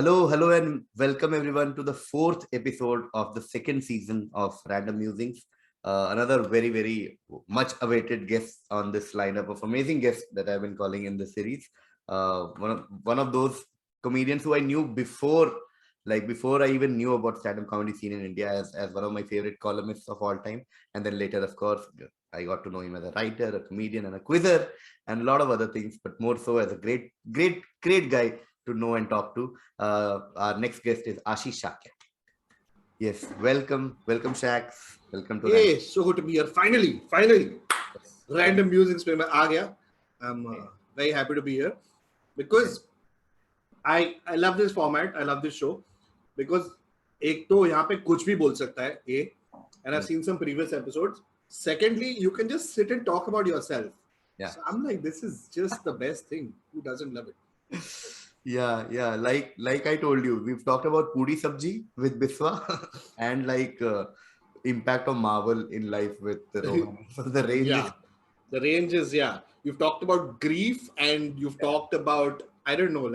Hello, and welcome everyone to the fourth episode of the second season of Random Musings. Another very much awaited guest on this lineup of amazing guests that I've been calling in the series. One of those comedians who I knew before I even knew about stand-up comedy scene in India as one of my favorite columnists of all time. And then later, of course, I got to know him as a writer, a comedian, and a quizzer, and a lot of other things, but more so as a great guy to know and talk to. Our next guest is Ashish Shakya. Yes, welcome Shax. Welcome to Hey, so good to be here. Finally. Random Musings पे मैं आ गया. I'm very happy to be here because I love this format. I love this show because एक तो यहाँ पे कुछ भी बोल सकता है. And I've seen some previous episodes. Secondly, you can just sit and talk about yourself. Yeah. So I'm like, this is just the best thing. Who doesn't love it? Yeah. Like I told you, we've talked about Puri Sabji with Biswa and impact of Marvel in life with Rohan. So the range is You've talked about grief and you've talked about I don't know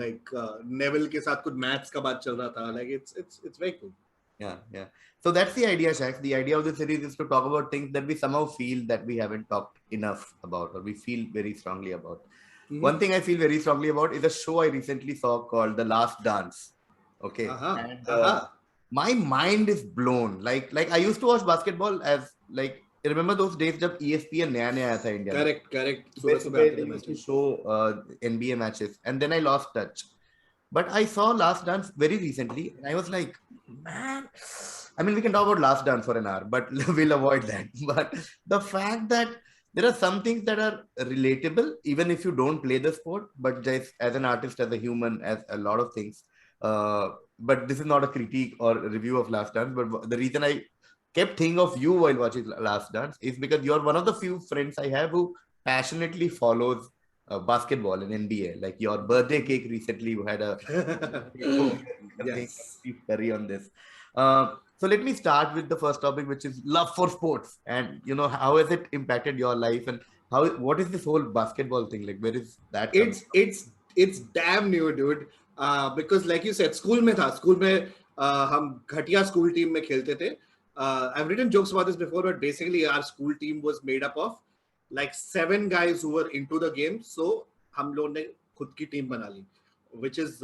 Neville के साथ कुछ maths का बात चल रहा था. Like it's very cool. Yeah. So that's the idea, Shaq. The idea of the series is to talk about things that we somehow feel that we haven't talked enough about or we feel very strongly about. Mm-hmm. One thing I feel very strongly about is a show I recently saw called The Last Dance. Okay. My mind is blown. Like I used to watch basketball as remember those days when ESPN नया आया था India. Correct. So show NBA matches and then I lost touch. But I saw Last Dance very recently and I was like, man, I mean, we can talk about Last Dance for an hour, but we'll avoid that. But the fact that there are some things that are relatable, even if you don't play the sport, but just as an artist, as a human, as a lot of things. But this is not a critique or a review of Last Dance. But the reason I kept thinking of you while watching Last Dance is because you're one of the few friends I have who passionately follows basketball and NBA. Like your birthday cake recently, you had a yes. Curry on this. So let me start with the first topic, which is love for sports, and how has it impacted your life, and what is this whole basketball thing like? Where is that? It's damn new, dude. Because like you said, school में हम घटिया school team में खेलते थे. I've written jokes about this before, but basically our school team was made up of like 7 guys who were into the game. So हम लोग ने खुद की team बना ली, which is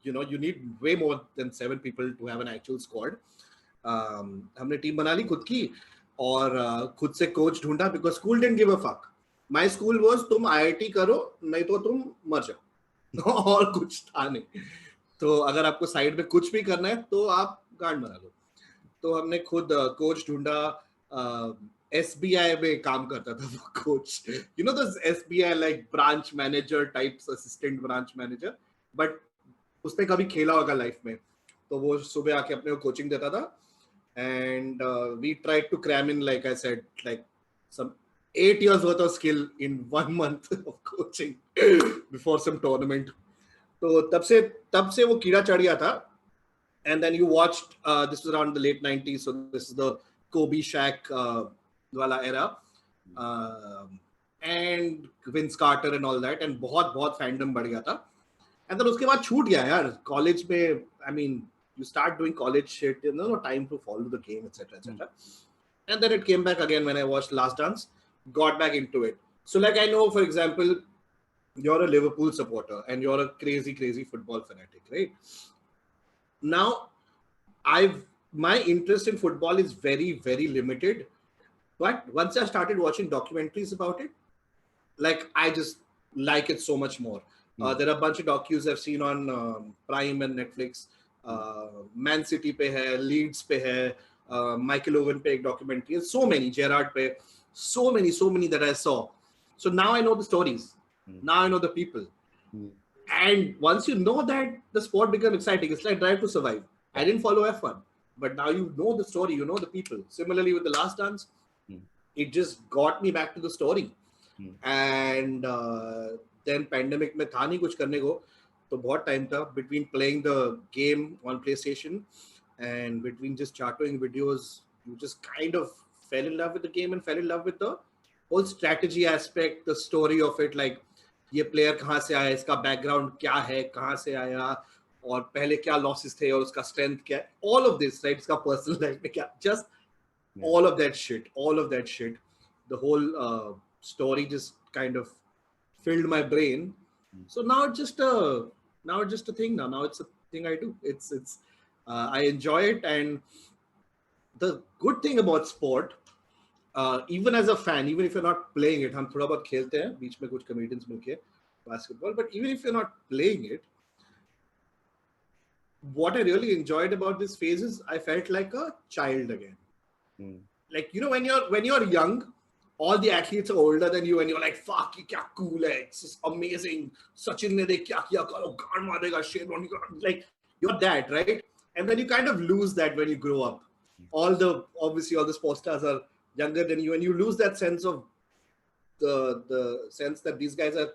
you need way more than 7 people to have an actual squad. हमने team बना ली खुद की और खुद से coach ढूंढा because school didn't give a fuck. My school was तुम IIT करो नहीं तो तुम मर जाओ और कुछ था नहीं. तो अगर आपको साइड में कुछ भी करना है तो आप गांड बना लो. तो हमने खुद कोच ढूंढा. SBI में काम करता था वो coach. those SBI like branch manager types, assistant branch manager, but उसने कभी खेला होगा लाइफ में. तो वो सुबह आके अपने को कोचिंग देता था. And we tried to cram in, like I said, like some 8 years worth of skill in 1 month of coaching before some tournament. तो तब से वो कीड़ा चढ़ गया था. And then you watched, this was around the late 90s, so this is the Kobe Shaq wala era, and Vince Carter and all that, and बहुत fandom बढ़ गया था. And then उसके बाद छूट गया यार. College में, I mean, you start doing college shit, no time to follow the game, etc. And then it came back again when I watched Last Dance, got back into it. So like I know, for example, you're a Liverpool supporter and you're a crazy football fanatic, right? Now, my interest in football is very limited, but once I started watching documentaries about it, like I just like it so much more. There are a bunch of docus I've seen on Prime and Netflix. Man City पे है, Leeds पे है, Michael Owen पे एक documentary है, so many, Gerrard पे, so many that I saw. So now I know the stories. Now I know the people. And once you know that, the sport becomes exciting. It's like Drive to Survive. I didn't follow F1, but now you know the story, you know the people. Similarly with The Last Dance, it just got me back to the story. And then pandemic में था नहीं कुछ करने को, तो बहुत time था between playing the game on PlayStation and between just charting videos. You just kind of fell in love with the game and fell in love with the whole strategy aspect, the story of it, like ये player कहाँ से आया, इसका background क्या है, कहाँ से आया, और पहले क्या losses थे और उसका strength क्या है, all of this, right? इसका personal life में क्या, just all of that shit, the whole story just kind of filled my brain. So now it's just a thing. Now it's a thing I do. It's I enjoy it. And the good thing about sport, even as a fan, even if you're not playing it, हम थोड़ा बहुत खेलते हैं बीच में कुछ comedians मिलके basketball, but even if you're not playing it, what I really enjoyed about this phase is I felt like a child again. Like, you know, when you're young, all the athletes are older than you and you're like, fuck, ye kya cool hai, it's just amazing, Sachin ne dekh kya kiya, karo gaan marega, Sherwani, like you're that, right? And then you kind of lose that when you grow up. Obviously all the sports stars are younger than you, and you lose that sense of the sense that these guys are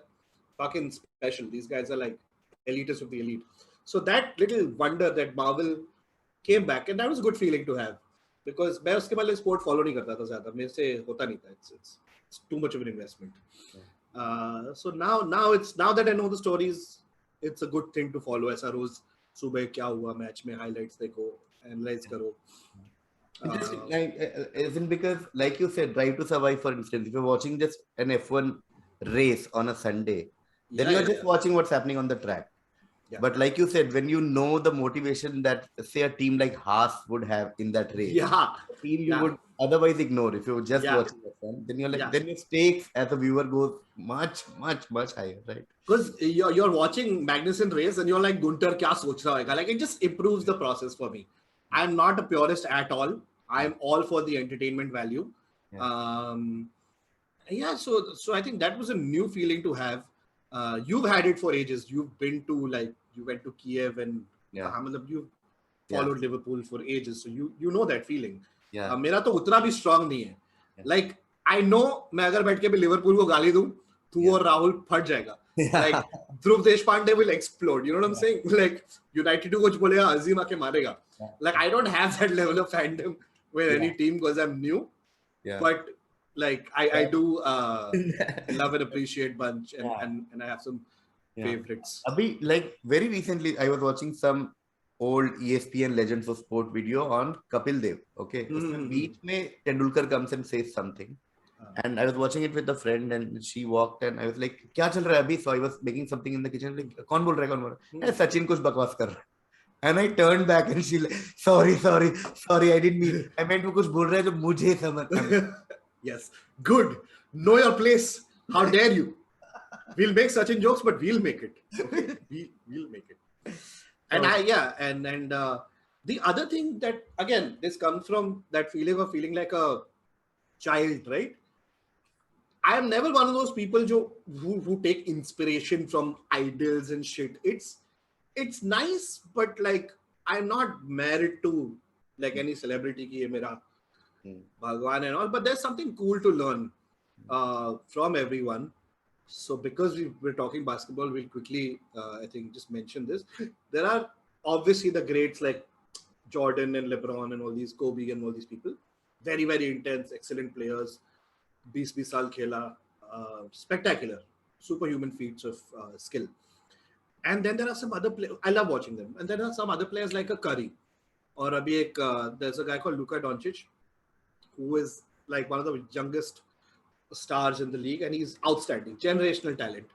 fucking special. These guys are like elitists of the elite. So that little wonder that Marvel came back, and that was a good feeling to have, because मैं उसके पहले sport follow नहीं करता था ज़्यादा, मेरे से होता नहीं था. It's too much of an investment. So now that I know the stories, it's a good thing to follow. ऐसा रोज सुबह क्या हुआ मैच में highlights देखो, analyze करो. Interesting. Isn't because, like you said, Drive to Survive, for instance, if you're watching just an F1 race on a Sunday, then you're just watching what's happening on the track. Yeah. But like you said, when you know the motivation that, say, a team like Haas would have in that race, a team you would otherwise ignore if you were just watching F1, then you're like, then your stakes as a viewer goes much, much, much higher, right? Because you're watching Magnussen race and you're like, Gunter kya soch raha hoga? Like, it just improves the process for me. I'm not a purist at all. I'm all for the entertainment value. So I think that was a new feeling to have. You've had it for ages. You've been to, like, you went to Kiev and you've followed Liverpool for ages. So you know that feeling. मेरा तो उतना भी strong नहीं है. Like, I know मैं अगर बैठ के भी लिवरपूल को गाली दूं, तू और राहुल फट जाएगा. Like, Dhruv Deshpande will explode. You know what I'm saying? Like, United को कुछ बोलेगा, अजीम आके मारेगा. Like, I don't have that level of fandom with any team because I'm new. But like, I do love and appreciate bunch, and I have some favorites. Abhi, like, very recently I was watching some old ESPN Legends of Sport video on Kapil Dev. Okay, beach mein Tendulkar comes and says something, and I was watching it with a friend, and she walked, and I was like, "Kya chal raha hai abhi?" So I was making something in the kitchen. Like, "Kaun bol raha hai? Kaun bol raha hai?" Sachin kuch bakwas kar raha hai. And I turned back, and she like, sorry, I didn't mean. I meant वो कुछ बोल रहा है जो मुझे समझ. Yes, good. Know your place. How dare you? We'll make Sachin jokes, but we'll make it. Okay? We'll make it. And and the other thing that, again, this comes from that feeling of feeling like a child, right? I am never one of those people who take inspiration from idols and shit. It's nice, but like, I'm not married to like any celebrity ki ye mera Bhagwan and all, but there's something cool to learn from everyone. So because we're talking basketball, we'll quickly, I think, just mention this. There are obviously the greats like Jordan and LeBron and all these, Kobe and all these people. Very, very intense, excellent players. 20 saal khela, spectacular, superhuman feats of skill. And then there are some other players. I love watching them. And there are some other players like a Curry. Or there's a guy called Luka Doncic, who is like one of the youngest stars in the league, and he's outstanding, generational talent.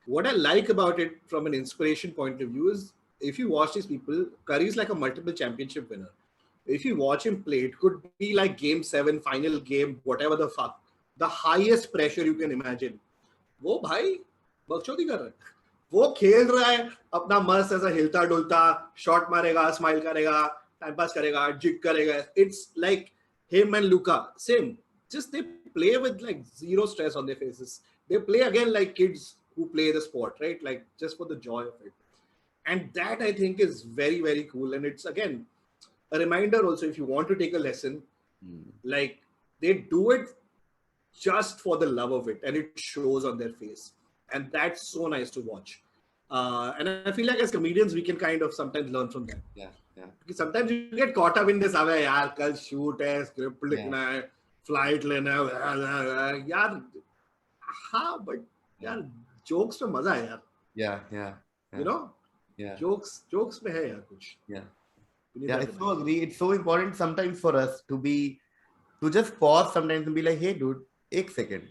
What I like about it from an inspiration point of view is, if you watch these people, Curry's like a multiple championship winner. If you watch him play, it could be like game 7, final game, whatever the fuck. The highest pressure you can imagine. वो भाई बकचोदी कर रहा है. वो खेल रहा है अपना मस्त ऐसा हिलता डुलता, शॉट मारेगा, स्माइल करेगा, टाइम पास करेगा, जिग करेगा. It's like him and Luka, same. Just they play with like zero stress on their faces. They play again like kids who play the sport, right? Like, just for the joy of it. And that, I think, is very, very cool. And it's, again, a reminder also, if you want to take a lesson, like, they do it just for the love of it, and it shows on their face. And that's so nice to watch. And I feel like as comedians, we can kind of sometimes learn from them. Because sometimes you get caught up in this, अबे यार कल shoot है, script लिखना है, flight लेना है, यार, हाँ, but यार jokes में मजा है यार. Yeah. You know, Yeah. jokes में है यार कुछ. Yeah. You need Yeah. I that so reminder. agree. It's so important sometimes for us to just pause sometimes and be like, hey, dude, एक second.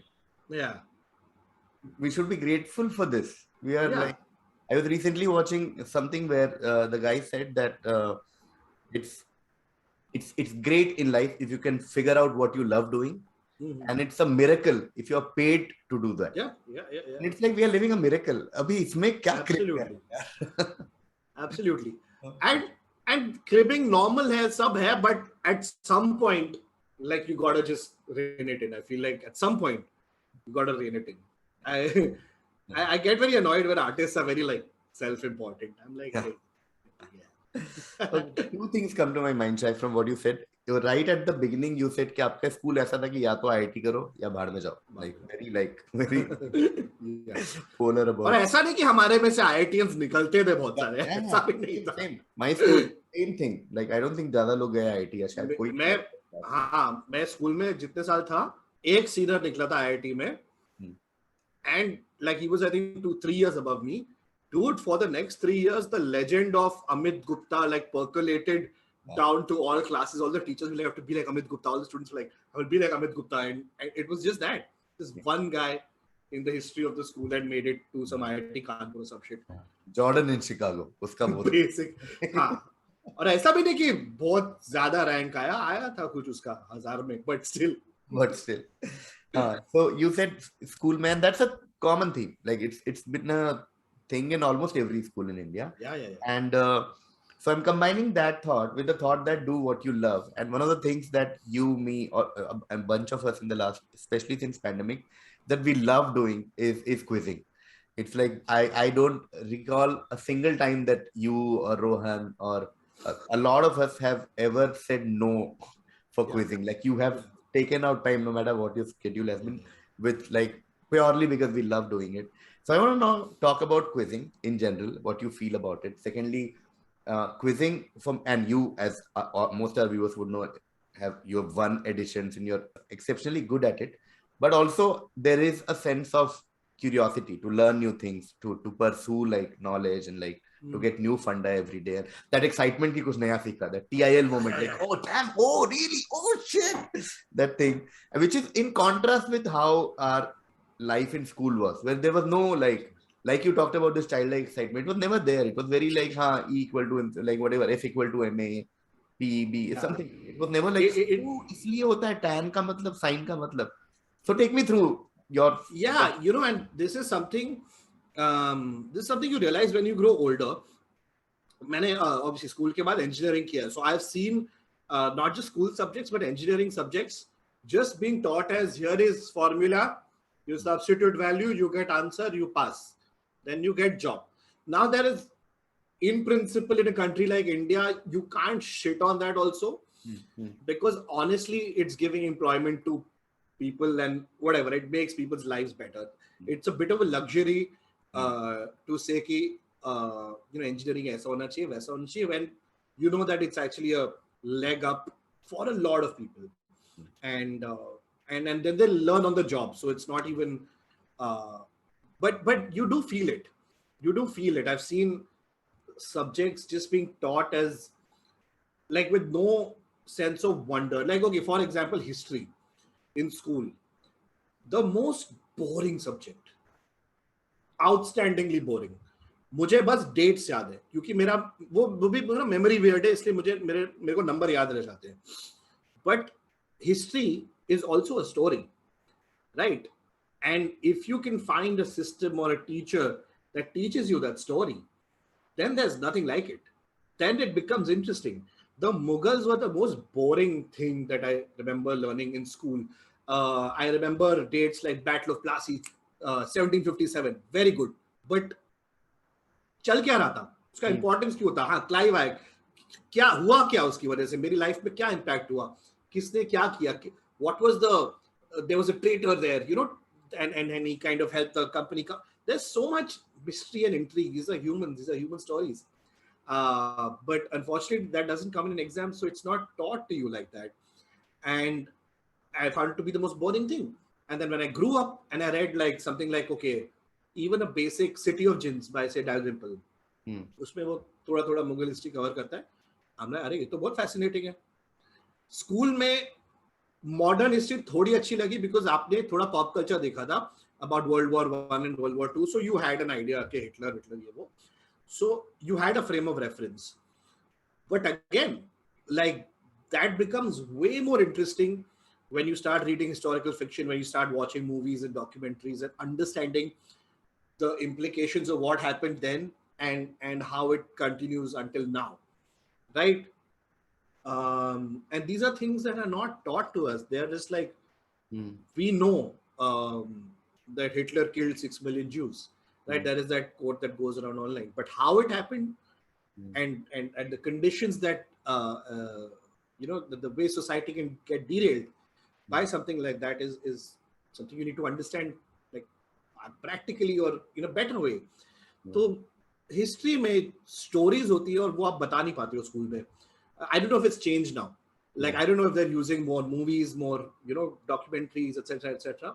Yeah. We should be grateful for this. We are Yeah. like, I was recently watching something where the guy said that it's it's great in life if you can figure out what you love doing, Mm-hmm. and it's a miracle if you're paid to do that. Yeah. Yeah. Yeah. Yeah. And it's like we are living a miracle. अभी इसमें क्या crib Absolutely. है? Absolutely. And cribbing normal hai, sab hai, but at some point, like you gotta just rein it in. I feel like at some point you gotta rein it in. I I get very annoyed when artists are very like self-important. I'm like, Yeah. hey, Okay, two things come to my mind, Shai, from what you said. You're right at the beginning. You said कि आपका school ऐसा था कि या तो IIT करो या बाहर में जाओ. Very yeah. polar और about. ऐसा नहीं कि हमारे में से आईआईटीएंस निकलते थे बहुत सारे, Yeah, ऐसा भी नहीं था. same. My school, same thing. Like I don't think ज्यादा लोग गए आईआईटी या शायद कोई. मैं स्कूल में जितने साल था, एक सीनियर निकला था आईआईटी में, and like he was I think 2-3 years above me. Dude, for the next 3 years, the legend of Amit Gupta like percolated down to all classes. All the teachers will have to be like Amit Gupta. All the students were like, I will be like Amit Gupta. And it was just that. This one guy in the history of the school had made it to some IIT Kanpur or some shit. Jordan in Chicago. उसका बहुत. Basic. हाँ. और ऐसा भी नहीं कि बहुत ज्यादा रैंक आया था कुछ उसका 1000 में, but still. So you said school, man. That's a common theme. Like it's been a thing in almost every school in India. Yeah. And so I'm combining that thought with the thought that do what you love. And one of the things that you, me, or a bunch of us in the last, especially since pandemic, that we love doing is quizzing. It's like I don't recall a single time that you or Rohan or a lot of us have ever said no for quizzing. Like you have taken out time no matter what your schedule has been, with like purely because we love doing it. So I want to now talk about quizzing in general, what you feel about it. Secondly, quizzing from, and you as most our viewers would know, you have won editions and you're exceptionally good at it. But also there is a sense of curiosity to learn new things, to pursue like knowledge and like to get new funda every day. That excitement ki kuch naya seekha, that TIL moment, like, oh damn, oh really, oh shit, that thing, which is in contrast with how our life in school was, where there was no like you talked about this childlike excitement. It was never there. It was very like E equal to like whatever, F equal to MA, P, B, something. It was never like इसलिए होता है tan का मतलब sin का मतलब. So take me through your. Yeah, and this is something you realize when you grow older. मैंने obviously school के बाद engineering किया, so I've seen not just school subjects but engineering subjects just being taught as here is formula, you substitute value, you get answer, you pass, then you get job. Now there is, in principle, in a country like India, you can't shit on that also, because honestly it's giving employment to people and whatever, it makes people's lives better. It's a bit of a luxury to say कि engineering ऐसा होना चाहिए वैसा होना चाहिए, when you know that it's actually a leg up for a lot of people, and then they learn on the job, so it's not even but you do feel it. I've seen subjects just being taught as like with no sense of wonder. Like, okay, for example, history in school, the most boring subject, outstandingly boring. मुझे बस dates याद है, क्योंकि मेरा वो भी memory weird है, इसलिए मेरे को नंबर याद रह जाते हैं. But history is also a story, right? And if you can find a system or a teacher that teaches you that story, then there's nothing like it. Then it becomes interesting. The Mughals were the most boring thing that I remember learning in school. I remember dates like Battle of Plassey, 1757, very good. But चल क्या रहा था, उसका importance क्यों था? हाँ, Clive आए, क्या हुआ, क्या उसकी वजह से मेरी लाइफ में क्या इम्पैक्ट हुआ, किसने क्या किया, what was there was a traitor there, and he kind of helped the company. There's so much mystery and intrigue. These are human stories, but unfortunately that doesn't come in an exam, so it's not taught to you like that, and I found it to be the most boring thing. And then when I grew up and I read like something like, okay, even a basic City of Jinns by say Dalrymple, उसमें वो थोड़ा थोड़ा Mughal history cover करता है. हमने अरे ये तो बहुत फैसिनेटिंग है. स्कूल में मॉडर्न हिस्ट्री थोड़ी अच्छी लगी बिकॉज आपने थोड़ा पॉप कल्चर देखा था about world war 1 and world war 2, so you had an idea कि हिटलर हिटलर ये वो, so you had a frame of reference. But again, like, that becomes way more interesting when you start reading historical fiction, when you start watching movies and documentaries and understanding the implications of what happened then and how it continues until now, right? And these are things that are not taught to us. They're just like, we know that Hitler killed 6 million Jews, right? There is that quote that goes around online, but how it happened and the conditions that the way society can get derailed by something like that is something you need to understand, like, practically or in a better way. तो history में stories होती है और वो आप बता नहीं पाते हो स्कूल में. I don't know if it's changed now. Like, I don't know if they're using more movies, more, documentaries, etc., etc.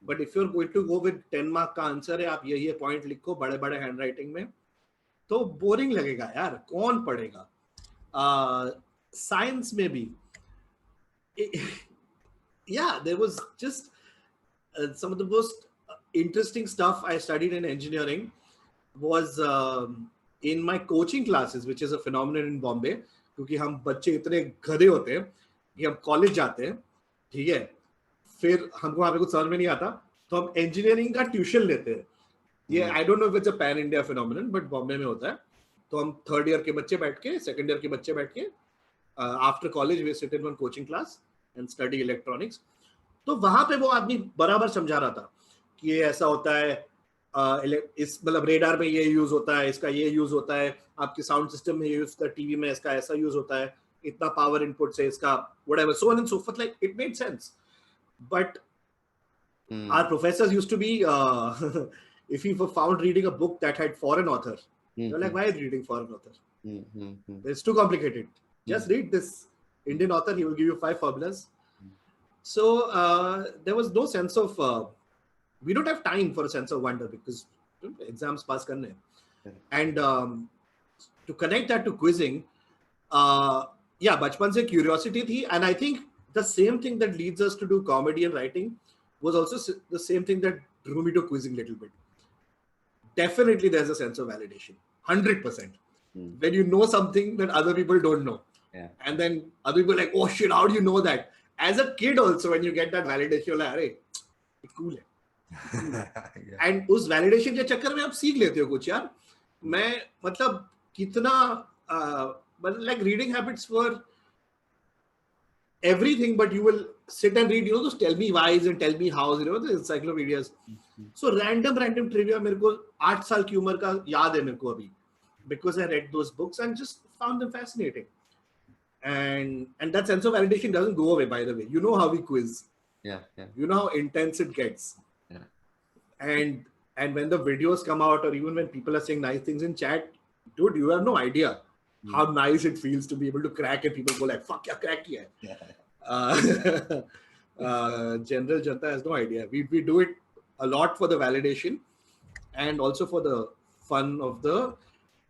But if you're going to go with 10 mark का आंसर है, आप ये पॉइंट लिखो बड़े बड़े hand writing में, तो boring लगेगा यार, कौन पढ़ेगा. साइंस में भी yeah, there was just some of the most interesting stuff I studied in engineering was in my coaching classes, which is a phenomenon in Bombay, क्योंकि हम बच्चे इतने गधे होते हैं कि हम कॉलेज जाते हैं, ठीक है, फिर हमको वहाँ पे कुछ समझ में नहीं आता तो हम इंजीनियरिंग का ट्यूशन लेते हैं. ये I don't know if it's a pan India phenomenon, but Bombay में होता है. तो हम थर्ड ईयर के बच्चे बैठ के, सेकंड ईयर के बच्चे बैठ के, after college we sit in one coaching class and study electronics. तो वहां पे वो आदमी बराबर समझा रहा था कि ये ऐसा होता है, इस मतलब रेडार में ये यूज होता है, इसका ये यूज होता है, आपके साउंड सिस्टम में ये यूज होता है, टीवी में इसका ऐसा यूज होता है, इतना पावर इनपुट से इसका whatever, so on and so fourth. Like, it made sense. But our professors used to be if you were found reading a book that had foreign author, you're like, why are you reading foreign author? It's too complicated. Just read this Indian author, he will give you 5 formulas. So there was no sense of we don't have time for a sense of wonder because exams pass karne hain. And to connect that to quizzing, yeah, bachpan se curiosity thi, and I think the same thing that leads us to do comedy and writing was also the same thing that drew me to quizzing a little bit. Definitely there's a sense of validation, 100%. When you know something that other people don't know. Yeah. And then other people are like, oh shit, how do you know that? As a kid also, when you get that validation, you're like, अरे cool है. Yeah. And उस validation के चक्कर में आप सीख लेते हो कुछ यार. मैं मतलब कितना like reading habits for everything, but you will sit and read, those tell me whys and tell me hows, the encyclopedias. So random trivia मेरे को 8 साल की उम्र का याद है मेरे को अभी, because I read those books and just found them fascinating. And that sense of validation doesn't go away, by the way. You know how we quiz. Yeah. You know how intense it gets. Yeah. And when the videos come out, or even when people are saying nice things in chat, dude, you have no idea how nice it feels to be able to crack, and people go like, fuck yeah, crack kiya hai. General Janta has no idea. We do it a lot for the validation and also for the fun of the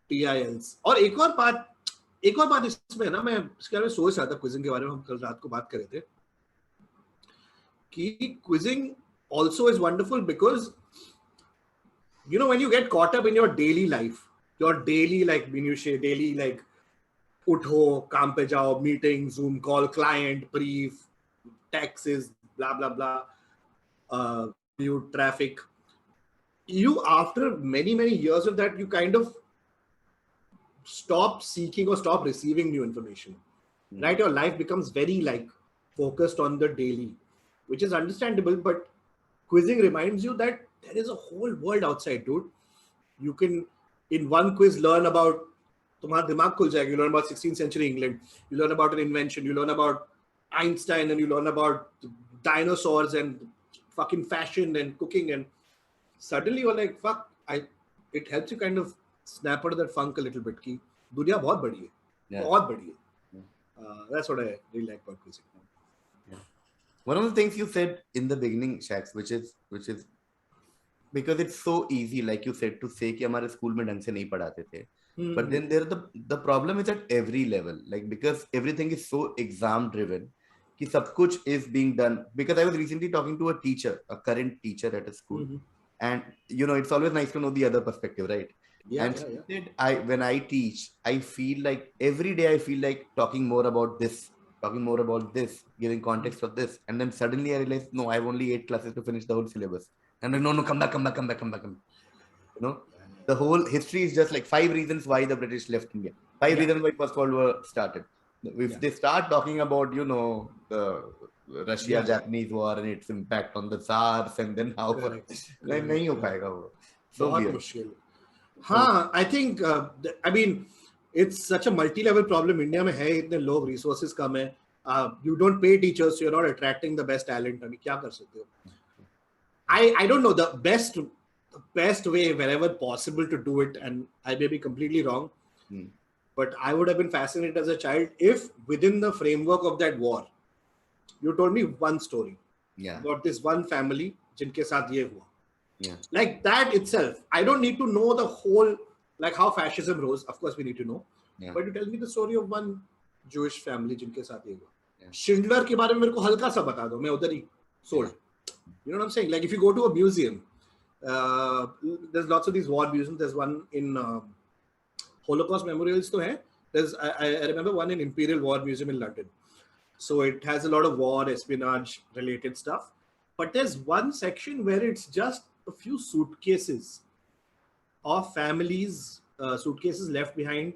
TILs. और एक और बात इसमें ना, मैं इसके बारे में सोच रहा था, क्विजिंग के बारे में हम कल रात को बात कर रहे थे कि quizzing also is wonderful because when you get caught up in your daily life, your daily like minutiae, daily like उठो, काम पे जाओ, meeting, zoom call, client, brief, taxes, blah blah blah, traffic, you after many years of that, you kind of stop seeking or stop receiving new information, right? Your life becomes very like focused on the daily, which is understandable, but quizzing reminds you that there is a whole world outside, dude. You can in one quiz learn about, तुम्हारा दिमाग खुल जाएगा, you learn about 16th century England, you learn about an invention, you learn about Einstein, and you learn about dinosaurs and fucking fashion and cooking, and suddenly you're like, fuck, it helps you kind of snap out of that funk a little bit कि दुनिया बहुत बड़ी है, बहुत बड़ी है. That's what I really like about quizzing. One of the things you said in the beginning, Shax, which is because it's so easy, like you said, to say कि हमारे स्कूल में ढंग से नहीं पढ़ाते थे. But then there the problem is at every level, like because everything is so exam driven कि सब कुछ is being done. Because I was recently talking to a teacher, a current teacher at a school, and you know, it's always nice to know the other perspective, right? Yeah, And yeah, she yeah. said, when I teach, I feel like every day I feel like talking more about this, giving context of this, and then suddenly I realized, no, I have only 8 classes to finish the whole syllabus. And I'm like, no, no, come back, come back, come back, come back, come back. You know, the whole history is just like 5 reasons why the British left India, five Yeah, reasons why First World War started. If yeah, they start talking about, you know, the yeah. Russia-Japanese war and its impact on the SARS, and then how Correct, नहीं correct, हो correct. पाएगा वो. So बहुत weird. मुश्किल. So हाँ, I think I mean it's such a multi-level problem. India में है इतने लोग, resources कम है. You don't pay teachers, so you're not attracting the best talent. अभी क्या कर सकते हो? I don't know the best way wherever possible to do it, and I may be completely wrong, but I would have been fascinated as a child if within the framework of that war, you told me one story yeah, about this one family जिनके साथ ये हुआ. yeah, Like that itself, I don't need to know the whole, like how fascism rose. Of course, we need to know, yeah, but you tell me the story of one Jewish family जिनके साथ ये हुआ. yeah, Schindler के बारे में मेरे को हल्का सा बता दो, मैं उधर ही sold. You know what I'm saying? Like if you go to a museum, there's lots of these war museums. There's one in Holocaust memorials तो है. There's I remember one in Imperial War Museum in London. So it has a lot of war, espionage related stuff. But there's one section where it's just a few suitcases of families, suitcases left behind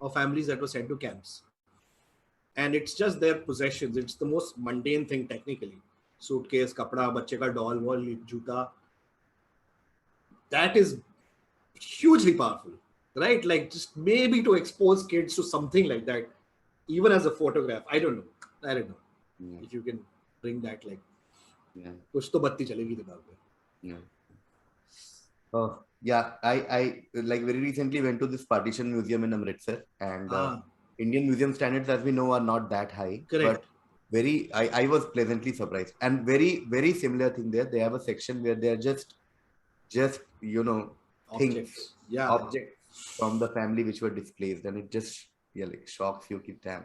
of families that were sent to camps. And it's just their possessions. It's the most mundane thing technically. Suitcase, kapda, bachche ka doll, wall, juta. That is hugely powerful, right? Like just maybe to expose kids to something like that, even as a photograph. I don't know. yeah, If you can bring that, like, yeah, कुछ तो बत्ती चलेगी दिमाग में. yeah. Oh, yeah. I like very recently went to this partition museum in Amritsar, and Indian museum standards, as we know, are not that high. Correct. But I was pleasantly surprised, and very similar thing there. They have a section where they are just you know, things, Objects. Yeah. objects from the family which were displaced, and it just, yeah, like shocks you. Ki, damn.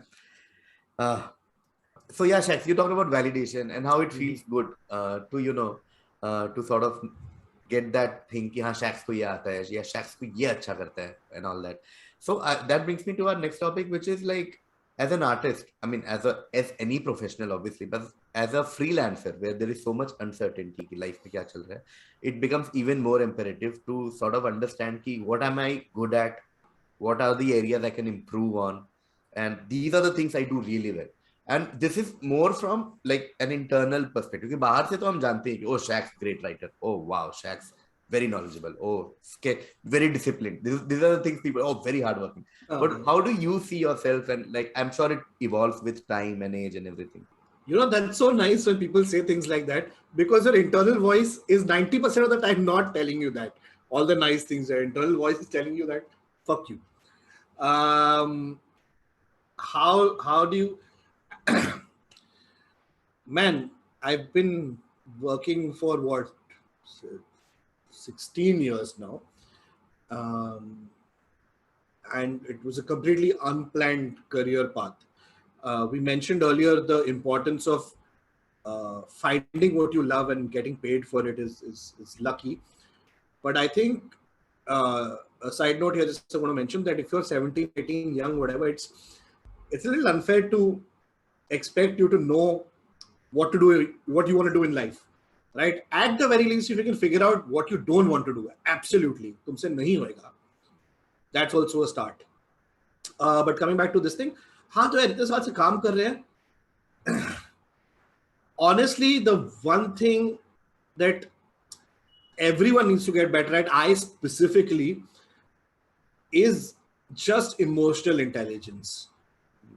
So yeah, Shax, you talk about validation and how it feels good to, you know, to sort of get that thing कि हाँ Shax को ये आता है या Shax को ये अच्छा करता है and all that. So that brings me to our next topic, which is like, as an artist, I mean, as any professional, obviously, but as a freelancer where there is so much uncertainty कि life में क्या चल रहा है, it becomes even more imperative to sort of understand कि what am I good at, what are the areas I can improve on, and these are the things I do really well. And this is more from like an internal perspective. क्योंकि बाहर से तो हम जानते हैं कि oh Shaq's great writer, oh wow Shaq's very knowledgeable, oh very disciplined. These are the things people, oh very hardworking. But how do you see yourself? And like I'm sure it evolves with time and age and everything. You know, that's so nice when people say things like that, because your internal voice is 90% of the time not telling you that. All the nice things, your internal voice is telling you that, fuck you. How do you... Man, I've been working for what, 16 years now. And it was a completely unplanned career path. We mentioned earlier the importance of finding what you love and getting paid for it is lucky. But I think a side note here, just I want to mention that if you're 17, 18, young, whatever, it's a little unfair to expect you to know what to do, what you want to do in life, right? At the very least, if you can figure out what you don't want to do, absolutely, तुमसे नहीं होएगा. That's also a start. But coming back to this thing, हाँ तो यार इतने साल से काम कर रहे हैं. Honestly, the one thing that everyone needs to get better at, I specifically, is just emotional intelligence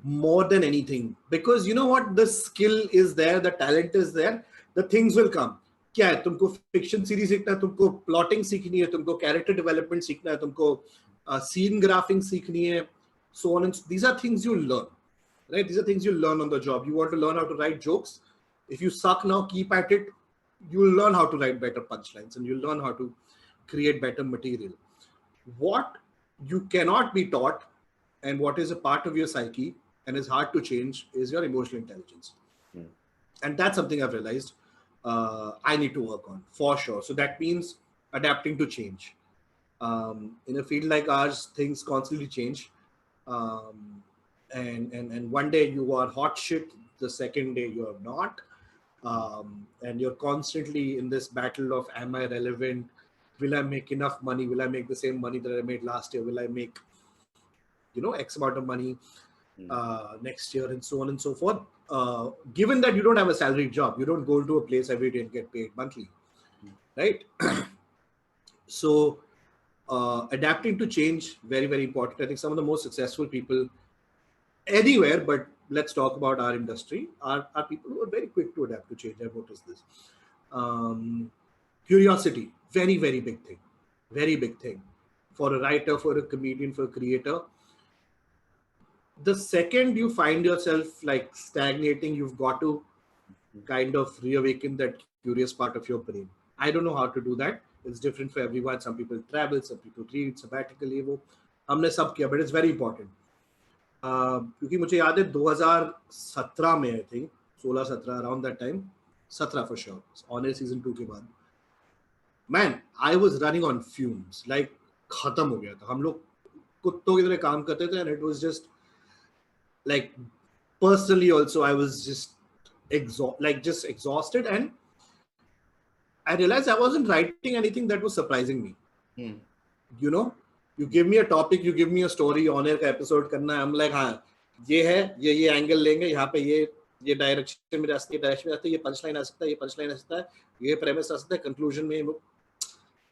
more than anything. Because you know what, the skill is there, the talent is there, the things will come. क्या है, तुमको fiction series सीखना है, तुमको plotting सीखनी है, तुमको character development सीखना है, तुमको scene graphing सीखनी है, so on and so. These are things you learn, right? These are things you learn on the job. You want to learn how to write jokes. If you suck now, keep at it. you'll learn how to write better punchlines and you'll learn how to create better material. What you cannot be taught and what is a part of your psyche and is hard to change is your emotional intelligence. And that's something I've realized I need to work on for sure. So that means adapting to change. In a field like ours, things constantly change. And one day you are hot shit, the second day you're not. And you're constantly in this battle of, am I relevant? Will I make enough money? Will I make the same money that I made last year? Will I make, X amount of money next year, and so on and so forth? Given that you don't have a salaried job, you don't go into a place every day and get paid monthly, right? So adapting to change, very, very important. I think some of the most successful people anywhere, but let's talk about our industry, are people who are very quick to adapt to change. I've noticed this. Curiosity, very, very big thing. Very big thing. For a writer, for a comedian, for a creator. The second you find yourself like stagnating, you've got to kind of reawaken that curious part of your brain. I don't know how to do that. It's different for everyone. Some people travel, some people read, sabbatical, ये वो हमने सब किया, but it's very important. क्योंकि मुझे याद है 2017 में, I think 16-17 around that time, 17 for sure, honour season 2 के बाद, man I was running on fumes, like खत्म हो गया था. हम लोग कुत्तों की तरह काम करते थे, and it was just like personally also I was just exhausted, and I realized I wasn't writing anything that was surprising me. You give me a topic, you give me a story, on air का episode करना है, I'm like, हाँ ये है, ये angle लेंगे, यहाँ पे ये डायरेक्शन में जा सकती है, डायरेक्शन में जाती है, ये पंचलाइन आ सकता है, ये पंचलाइन आ सकता है, ये प्रेमिस आ सकता है, कंक्लूजन में,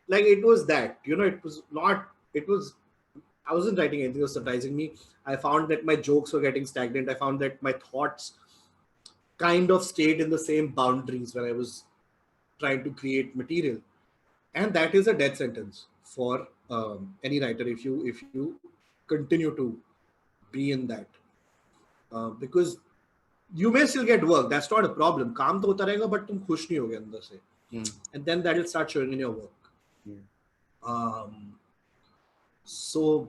like it was that, I wasn't writing anything that was surprising me. I found that my jokes were getting stagnant. I found that my thoughts kind of stayed in the same boundaries when I was trying to create material, and that is a death sentence for any writer if you continue to be in that, because you may still get work. That's not a problem. काम तो होता रहेगा, but तुम खुश नहीं होगे अंदर से, and then that will start showing in your work. So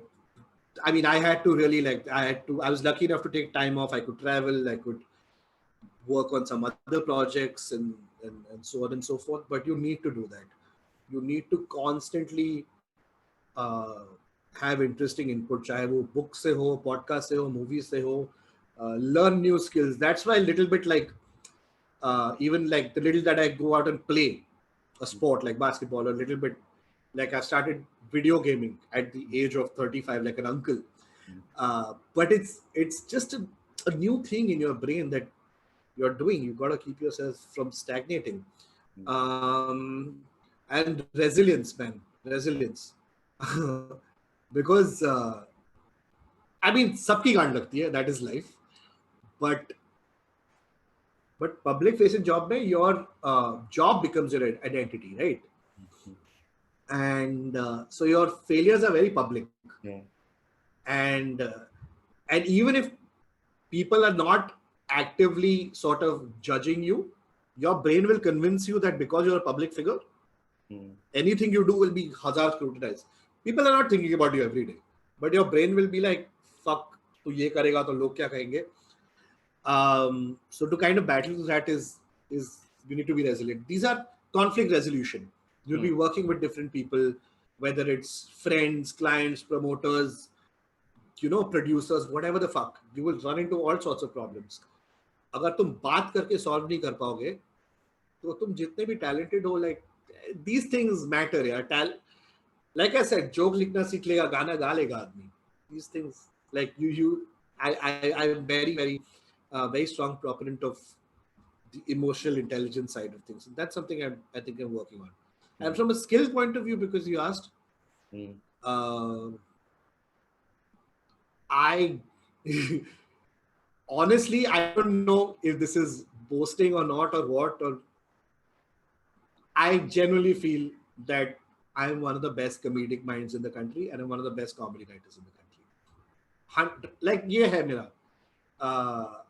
I mean, I had to really I was lucky enough to take time off. I could travel, I could work on some other projects and so on and so forth, but you need to do that. You need to constantly have interesting input, चाहे वो book से हो, podcast से हो, movies से हो, learn new skills. That's why a little bit even like the little that I go out and play a sport like basketball, or a little bit like I started video gaming at the age of 35 like an uncle, but it's just a new thing in your brain that you're doing. You've got to keep yourself from stagnating. And resilience, man, resilience. Because I mean, सबकी गांड लगती है, that is life, but public facing job में your job becomes your identity, right? And so your failures are very public. And even if people are not actively sort of judging you, your brain will convince you that because you're a public figure, anything you do will be hazard scrutinized. People are not thinking about you every day, but your brain will be like, fuck, tu ye karega to log kya kahenge. So to kind of battle that is you need to be resilient. These are conflict resolution. You'll be working with different people, whether it's friends, clients, promoters, producers, whatever the fuck. You will run into all sorts of problems. अगर तुम बात करके solve नहीं कर पाओगे, तो तुम जितने भी talented हो, like these things matter, यार. Like I said, joke लिखना सीख लेगा, गाना गा लेगा आदमी. These things, like I'm very, very, very strong proponent of the emotional intelligence side of things. And that's something I think I'm working on. And from a skill point of view, because you asked, I honestly, I don't know if this is boasting or not or what, or I genuinely feel that I'm one of the best comedic minds in the country, and I'm one of the best comedy writers in the country. Like ये है मेरा,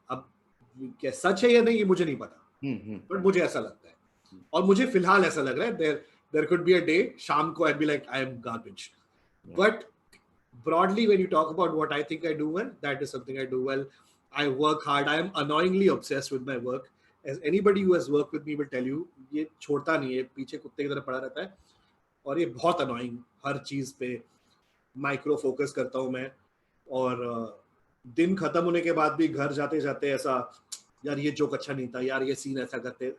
अब क्या सच है या नहीं ये मुझे नहीं पता, but मुझे ऐसा लगता है. और मुझे फिलहाल ऐसा लग रहा है there could be a day शाम को I'd be like I am garbage. But broadly, when you talk about what I think I do well, that is something I do well. I work hard. I am annoyingly obsessed with my work. As anybody who has worked with me will tell you, ये छोड़ता नहीं है, पीछे कुत्ते की तरह पड़ा रहता है और ये बहुत annoying, हर चीज पे माइक्रो फोकस करता हूँ मैं और दिन खत्म होने के बाद भी घर जाते जाते ऐसा यार ये जोक अच्छा नहीं था, यार ये सीन ऐसा करते,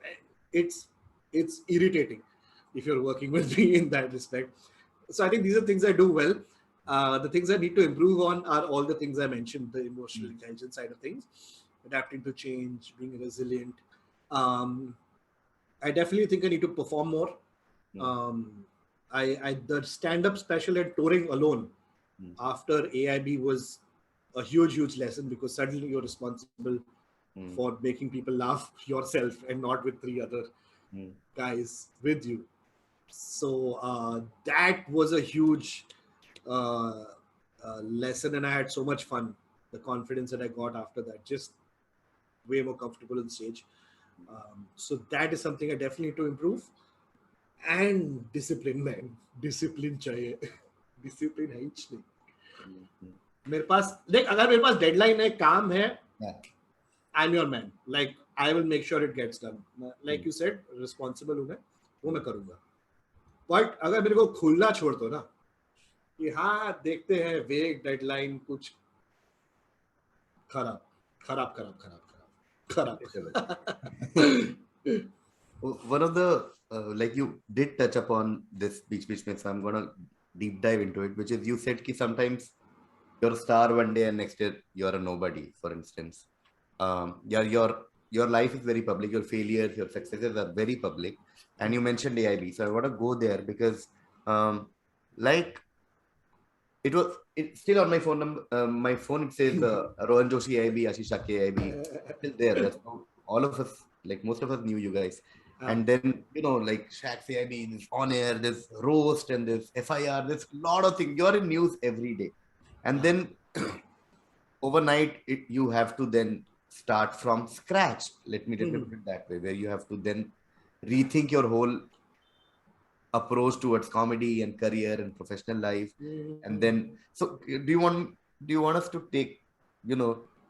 it's irritating if you're working with me in that respect. So I think these are things I do well. The things I need to improve on are all the things I mentioned, the emotional intelligence side of things, adapting to change, being resilient. I definitely think I need to perform more. The stand-up special and touring alone after AIB was a huge lesson because suddenly you're responsible for making people laugh yourself and not with three other guys with you. So that was a huge lesson, and I had so much fun. The confidence that I got after that, just way more comfortable on stage. So that is something I definitely need to improve. And discipline, man. Discipline चाहिए. Discipline है ही नहीं. मेरे पास देख अगर मेरे पास deadline है काम है I'm your man. Like I will make sure it gets done. Like you said, responsible हूँ मैं, वो मैं करूँगा. But अगर मेरे को खुला छोड़ दो ना कि हाँ देखते हैं वेग डेडलाइन कुछ खराब. One of the like you did touch upon this beach mein, so I'm gonna deep dive into it, which is you said ki sometimes you're a star one day and next year you're a nobody, for instance. Your life is very public, your failures, your successes are very public, and you mentioned AIB, so I want to go there because like it's still on my phone number. My phone it says Rohan Joshi AIB, Ashish Shakya AIB. Still there. That's how all of us, like most of us, knew you guys. And then like Shaq's AIB, this on air, this roast, and this FIR. There's a lot of things. You're in news every day, and then overnight you have to then start from scratch. Let me put it that way, where you have to then rethink your whole approach towards comedy and career and professional life. And then so do you want us to take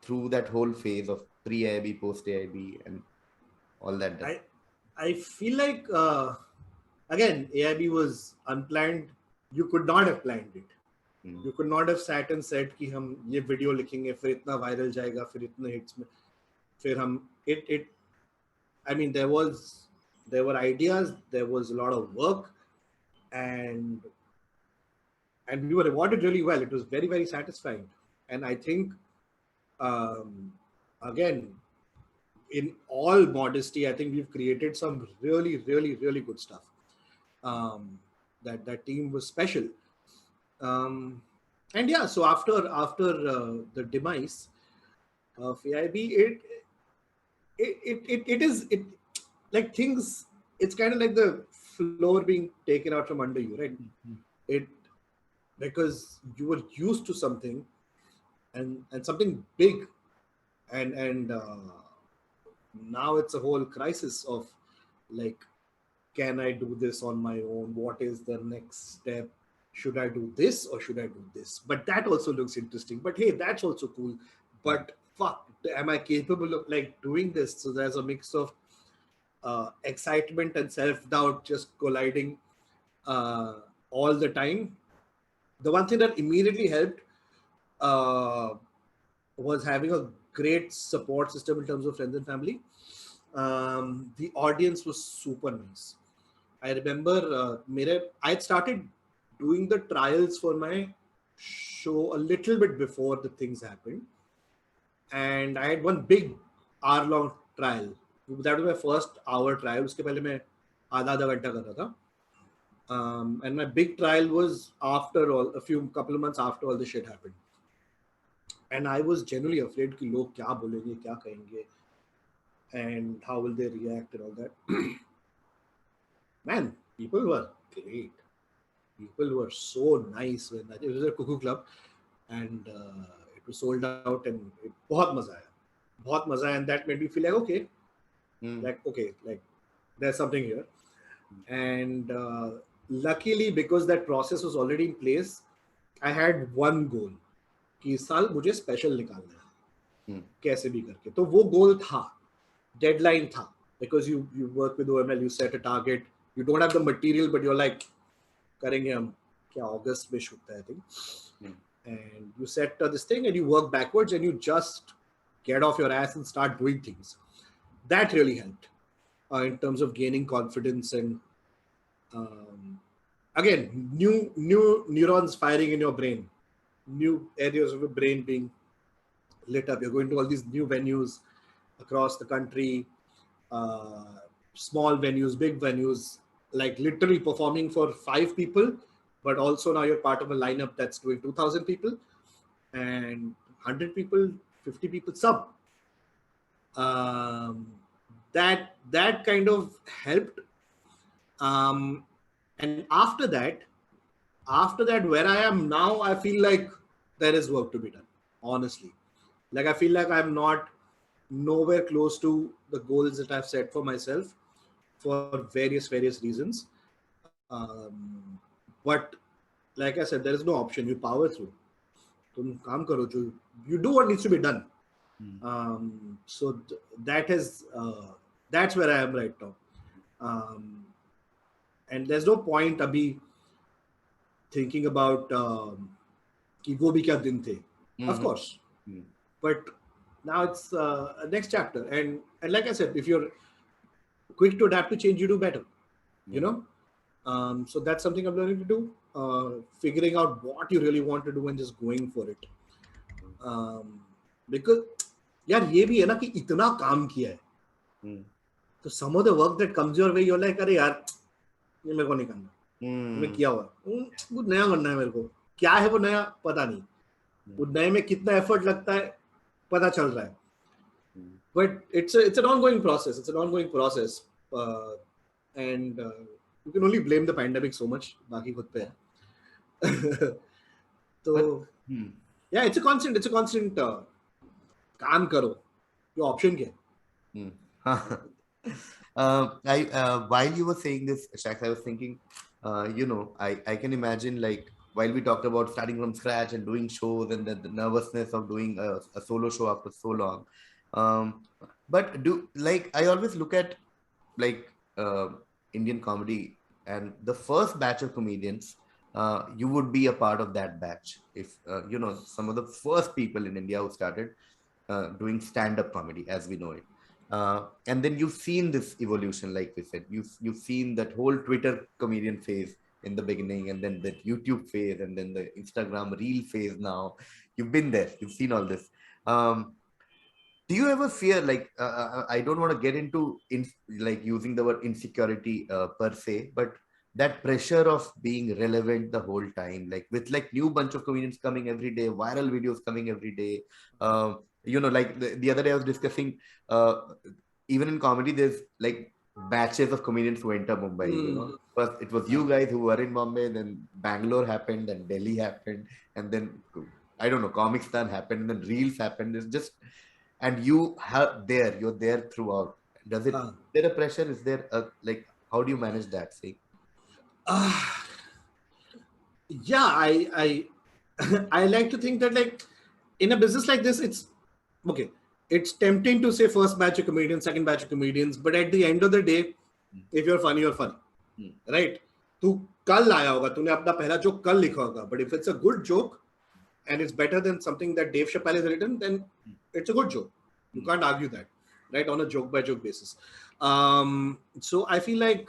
through that whole phase of pre-AIB, post-AIB and all that? I feel like again AIB was unplanned. You could not have planned it. You could not have sat and said कि हम ये video लिखेंगे फिर इतना viral जाएगा फिर इतने hits में फिर हम it I mean there were ideas, there was a lot of work, and we were rewarded really well. It was very satisfying, and I think again in all modesty I think we've created some really good stuff. That team was special. And yeah, so after the demise of AIB, it is like things. It's kind of like the floor being taken out from under you, right? It because you were used to something and something big, and now it's a whole crisis of like, can I do this on my own? What is the next step? Should I do this or should I do this? But that also looks interesting. But hey, that's also cool. But fuck, am I capable of like doing this? So there's a mix of excitement and self-doubt just colliding all the time. The one thing that immediately helped was having a great support system in terms of friends and family. The audience was super nice. I remember I had started doing the trials for my show a little bit before the things happened, and I had one big hour-long trial. That was my first hour trial. उसके पहले मैं आधा घंटा कर रहा था. And my big trial was after couple of months after all the shit happened. And I was genuinely afraid कि लोग क्या बोलेंगे, क्या कहेंगे, and how will they react and all that. Man, people were great. People were so nice when it was a cuckoo club, and it was sold out, and बहुत मजा आया, and that made me feel like okay, like there's something here. And luckily, because that process was already in place, I had one goal कि इस साल मुझे special निकालना है कैसे भी करके. तो वो गोल था, डेडलाइन था, because you work with OML, you set a target, you don't have the material, but you're like करेंगे हम क्या अगस्त में शूट है, I think. And you set this thing and you work backwards and you just get off your ass and start doing things. That really helped in terms of gaining confidence and again new neurons firing in your brain, new areas of your brain being lit up. You're going to all these new venues across the country, small venues, big venues, like literally performing for 5 people, but also now you're part of a lineup that's doing 2,000 people and 100 people, 50 people sub. That kind of helped. And after that, where I am now, I feel like there is work to be done, honestly. Like I feel like I'm not nowhere close to the goals that I've set for myself for various reasons. But like I said, there is no option. You power through. तुम काम करो, you do what needs to be done. So that's where I am right now. And there's no point abhi thinking about कि वो भी क्या दिन थे. Of course. But now it's next chapter. And like I said, if you're quick to adapt to change, you do better. You know? So that's something I'm learning to do. Figuring out what you really want to do and just going for it. Because यार ये भी है ना कि इतना काम किया है, तो some of the work that comes your way, you're like अरे यार ये मेरे को नहीं करना, मैं किया हुआ वो नया करना है मेरे को, क्या है वो नया पता नहीं, वो नए में कितना एफर्ट लगता है पता चल रहा है. But it's an ongoing process. It's an ongoing process, and you can only blame the pandemic so much. बाकी खुद पे है. तो yeah, it's a constant. काम करो. Your option क्या? While you were saying this, Shaq, I was thinking, I can imagine, like, while we talked about starting from scratch and doing shows and the nervousness of doing a solo show after so long. But I always look at like Indian comedy and the first batch of comedians, you would be a part of that batch. If, some of the first people in India who started doing stand-up comedy as we know it. And then you've seen this evolution, like we said, you've seen that whole Twitter comedian phase in the beginning, and then the YouTube phase, and then the Instagram reel phase. Now you've been there, you've seen all this. Do you ever fear, like, I don't want to get into like using the word insecurity per se, but that pressure of being relevant the whole time, like with like new bunch of comedians coming every day, viral videos coming every day. Like the other day I was discussing, even in comedy, there's like batches of comedians who enter Mumbai. First it was you guys who were in Bombay, then Bangalore happened, then Delhi happened, and then I don't know, Comicstan happened, and then Reels happened. It's just, and you're there throughout. Is there a pressure? Is there a, like, how do you manage that? Say, yeah, I I like to think that, like, in a business like this, it's okay. It's tempting to say first batch of comedians, second batch of comedians, but at the end of the day, if you're funny, you're funny, right? तू कल आया होगा, तूने अपना पहला joke कल लिखा होगा, but if it's a good joke and it's better than something that Dave Chappelle has written, then it's a good joke. You can't argue that, right? On a joke by joke basis. So I feel like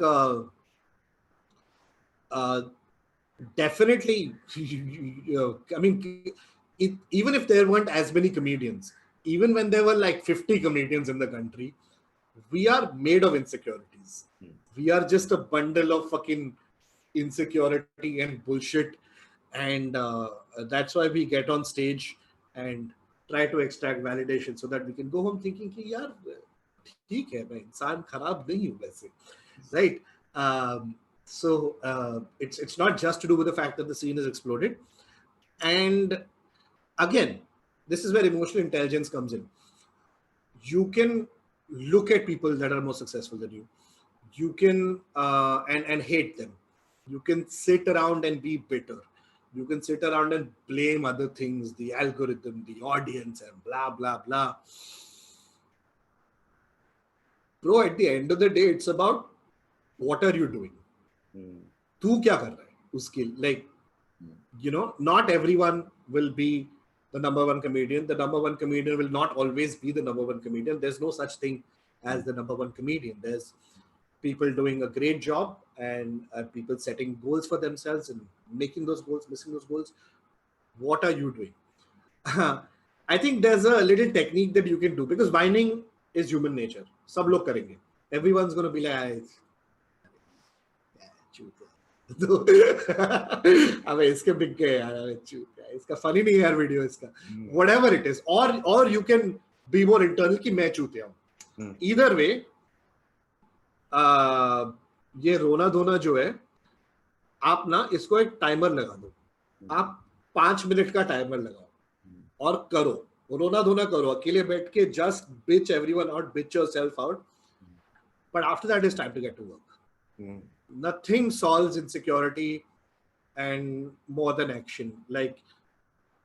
definitely, I mean, even if there weren't as many comedians, even when there were like 50 comedians in the country, we are made of insecurities. We are just a bundle of fucking insecurity and bullshit. And that's why we get on stage and try to extract validation so that we can go home thinking कि यार ठीक है, मैं इंसान खराब नहीं हूँ वैसे, right? So it's not just to do with the fact that the scene has exploded. And again, this is where emotional intelligence comes in. You can look at people that are more successful than you. you can and hate them. You can sit around and be bitter. You can sit around and blame other things, the algorithm, the audience, and blah blah blah. Bro, at the end of the day, it's about what are you doing? तू क्या कर रहा है उसके, like, you know, not everyone will be the number one comedian. The number one comedian will not always be the number one comedian. There's no such thing as the number one comedian. There's people doing a great job and people setting goals for themselves and making those goals, missing those goals. What are you doing? I think there's a little technique that you can do, because whining is human nature. सब लोग करेंगे. Everyone's going to be like, तो अबे इसके बिक गए यार, इसका फनी नहीं है यार वीडियो इसका, whatever it is, or you can be more internal कि मैं चूतिया हूँ. Either way, ये रोना धोना जो है, आप ना इसको एक टाइमर लगा दो. आप 5 मिनट का टाइमर लगाओ और करो, रोना धोना करो, अकेले बैठ के just bitch everyone out, bitch yourself out, but after that it's time to get to work. Nothing solves insecurity and more than action. Like,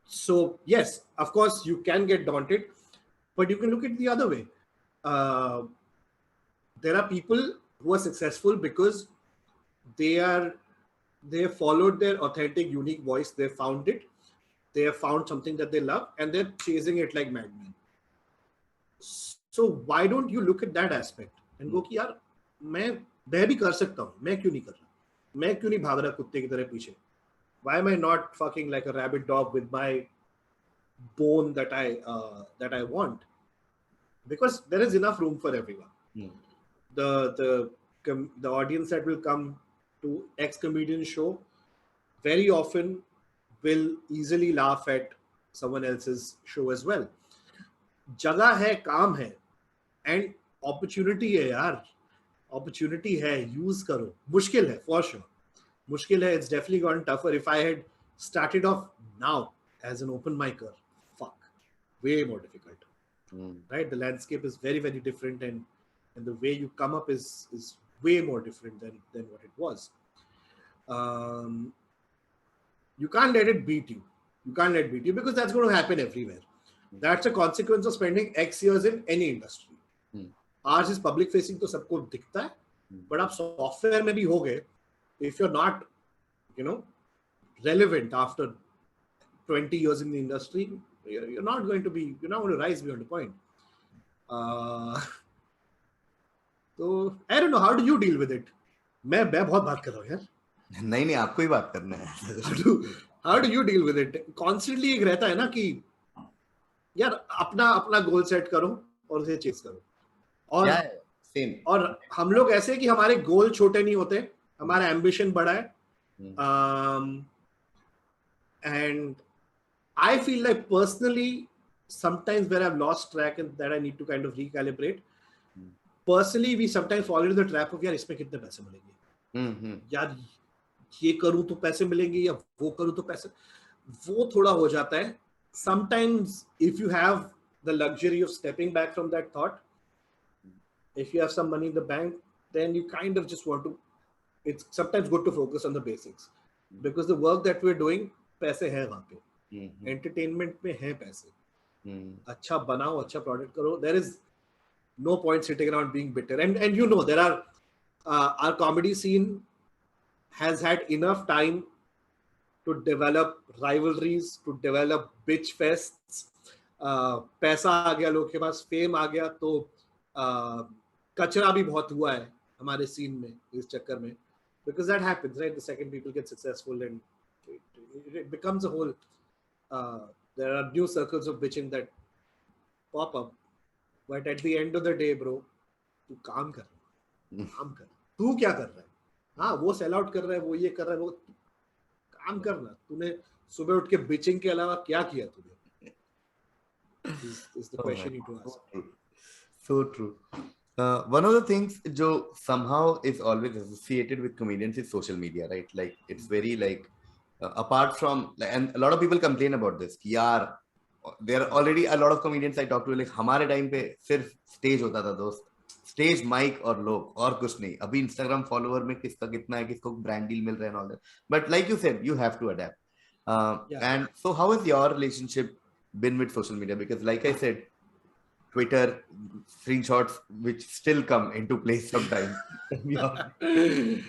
so yes, of course you can get daunted, but you can look at the other way. There are people who are successful because they have followed their authentic, unique voice. They found it. They have found something that they love and they're chasing it like madmen. So why don't you look at that aspect and go कि यार मैं भी कर सकता हूँ, मैं क्यों नहीं कर रहा, मैं क्यों नहीं भाग रहा कुत्ते की तरह पीछे? Why am I not fucking like a rabid dog with my bone that I want? Because there is enough room for everyone. The audience that will come to ex-comedian show very often will easily laugh at someone else's show as well. जगह है, काम है, and opportunity है यार. Opportunity है, use करो. मुश्किल है, for sure. मुश्किल है, it's definitely gotten tougher. If I had started off now as an open micer, fuck, way more difficult. Right? The landscape is very, very different, and the way you come up is way more different than what it was. You can't let it beat you. You can't let it beat you, because that's going to happen everywhere. That's a consequence of spending X years in any industry. आज इस public facing तो सबको दिखता है, but आप software में भी हो गए, if you are not relevant after 20 years in the industry, you're not going to rise beyond the point. So I don't know, how do you deal with it? मैं बहुत बात कर रहा हूँ यार. नहीं आपको ही बात करना है. How do you deal with it? Constantly एक रहता है ना कि यार अपना गोल सेट करो और उसे चेस करो. और हम लोग ऐसे कि हमारे गोल छोटे नहीं होते, हमारा एम्बिशन बड़ा है. And I feel like personally, sometimes where I've lost track and that I need to kind of recalibrate. Personally, we sometimes fall into the trap of यार इसमें कितने पैसे मिलेंगे, यार ये करूँ तो पैसे मिलेंगे, या वो करूँ तो पैसे, वो थोड़ा हो जाता है. Sometimes if you have the luxury of stepping back from that thought, if you have some money in the bank, then you kind of just want to, it's sometimes good to focus on the basics, because the work that we're doing, पैसे हैं वहाँ पे, entertainment में हैं पैसे, अच्छा बनाओ, अच्छा product करो. There is no point sitting around being bitter. And you know, there are our comedy scene has had enough time to develop rivalries, to develop bitch fests. पैसा आ गया लोग के पास, फेम आ गया, तो कचरा भी बहुत हुआ है हमारे सीन में इस चक्कर में, because that happens, right? The second people get successful and it becomes a whole there are new circles of bitching that pop up, but at the end of the day, bro, तू काम कर, तू क्या कर रहा है? हाँ, वो सेल आउट कर रहा है, वो ये कर रहा है, वो काम करना. तूने सुबह उठ के बिचिंग के अलावा क्या किया तूने? Is the question you to ask. So true. One of the things जो somehow is always associated with comedians is social media, right? Like it's very like apart from, and a lot of people complain about this कि यार there are already a lot of comedians I talk to, like हमारे time पे सिर्फ stage होता था दोस्त, stage mic और लोग और कुछ नहीं. अभी इंस्टाग्राम फॉलोवर में किसका कितना है, किसको ब्रांड डील मिल रहा है, all that. But like you said, you have to adapt. Yeah. And so how has your relationship been with social media? Because like I said, Twitter screenshots which still come into place sometimes. And then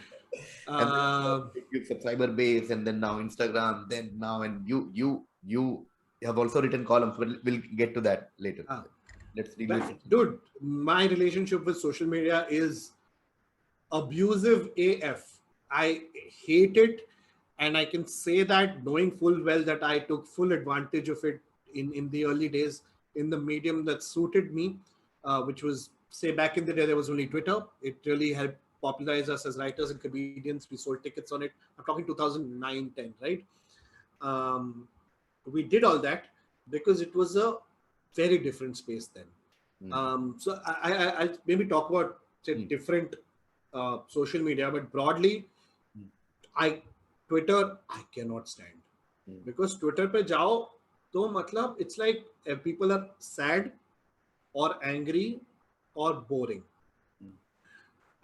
um, YouTube subscriber base, and then now Instagram, then now, and you have also written columns, but we'll get to that later. uh, Let's deal with social media. dude, my relationship with social media is abusive AF. I hate it, and I can say that knowing full well that I took full advantage of it in the early days in the medium that suited me, which was, say, back in the day there was only Twitter. It really helped popularize us as writers and comedians. We sold tickets on it. I'm talking 2009, 10, right? Um, we did all that because it was a very different space then. So I'll maybe talk about, say, different social media, but broadly, I Twitter I cannot stand because Twitter पे जाओ तो मतलब it's like people are sad or angry or boring,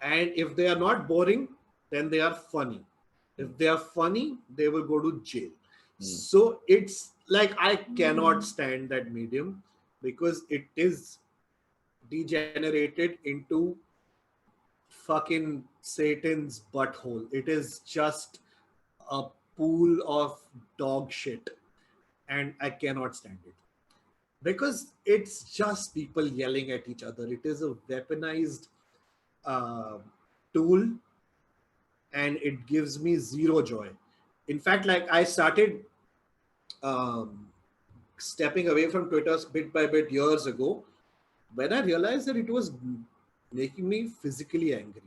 and if they are not boring, then they are funny. If they are funny, they will go to jail. So it's like I cannot stand that medium because it is degenerated into fucking Satan's butthole. It is just a pool of dog shit, and I cannot stand it because it's just people yelling at each other. It is a weaponized uh, tool, and it gives me zero joy. In fact, like I started um, stepping away from Twitter bit by bit years ago when I realized that it was making me physically angry.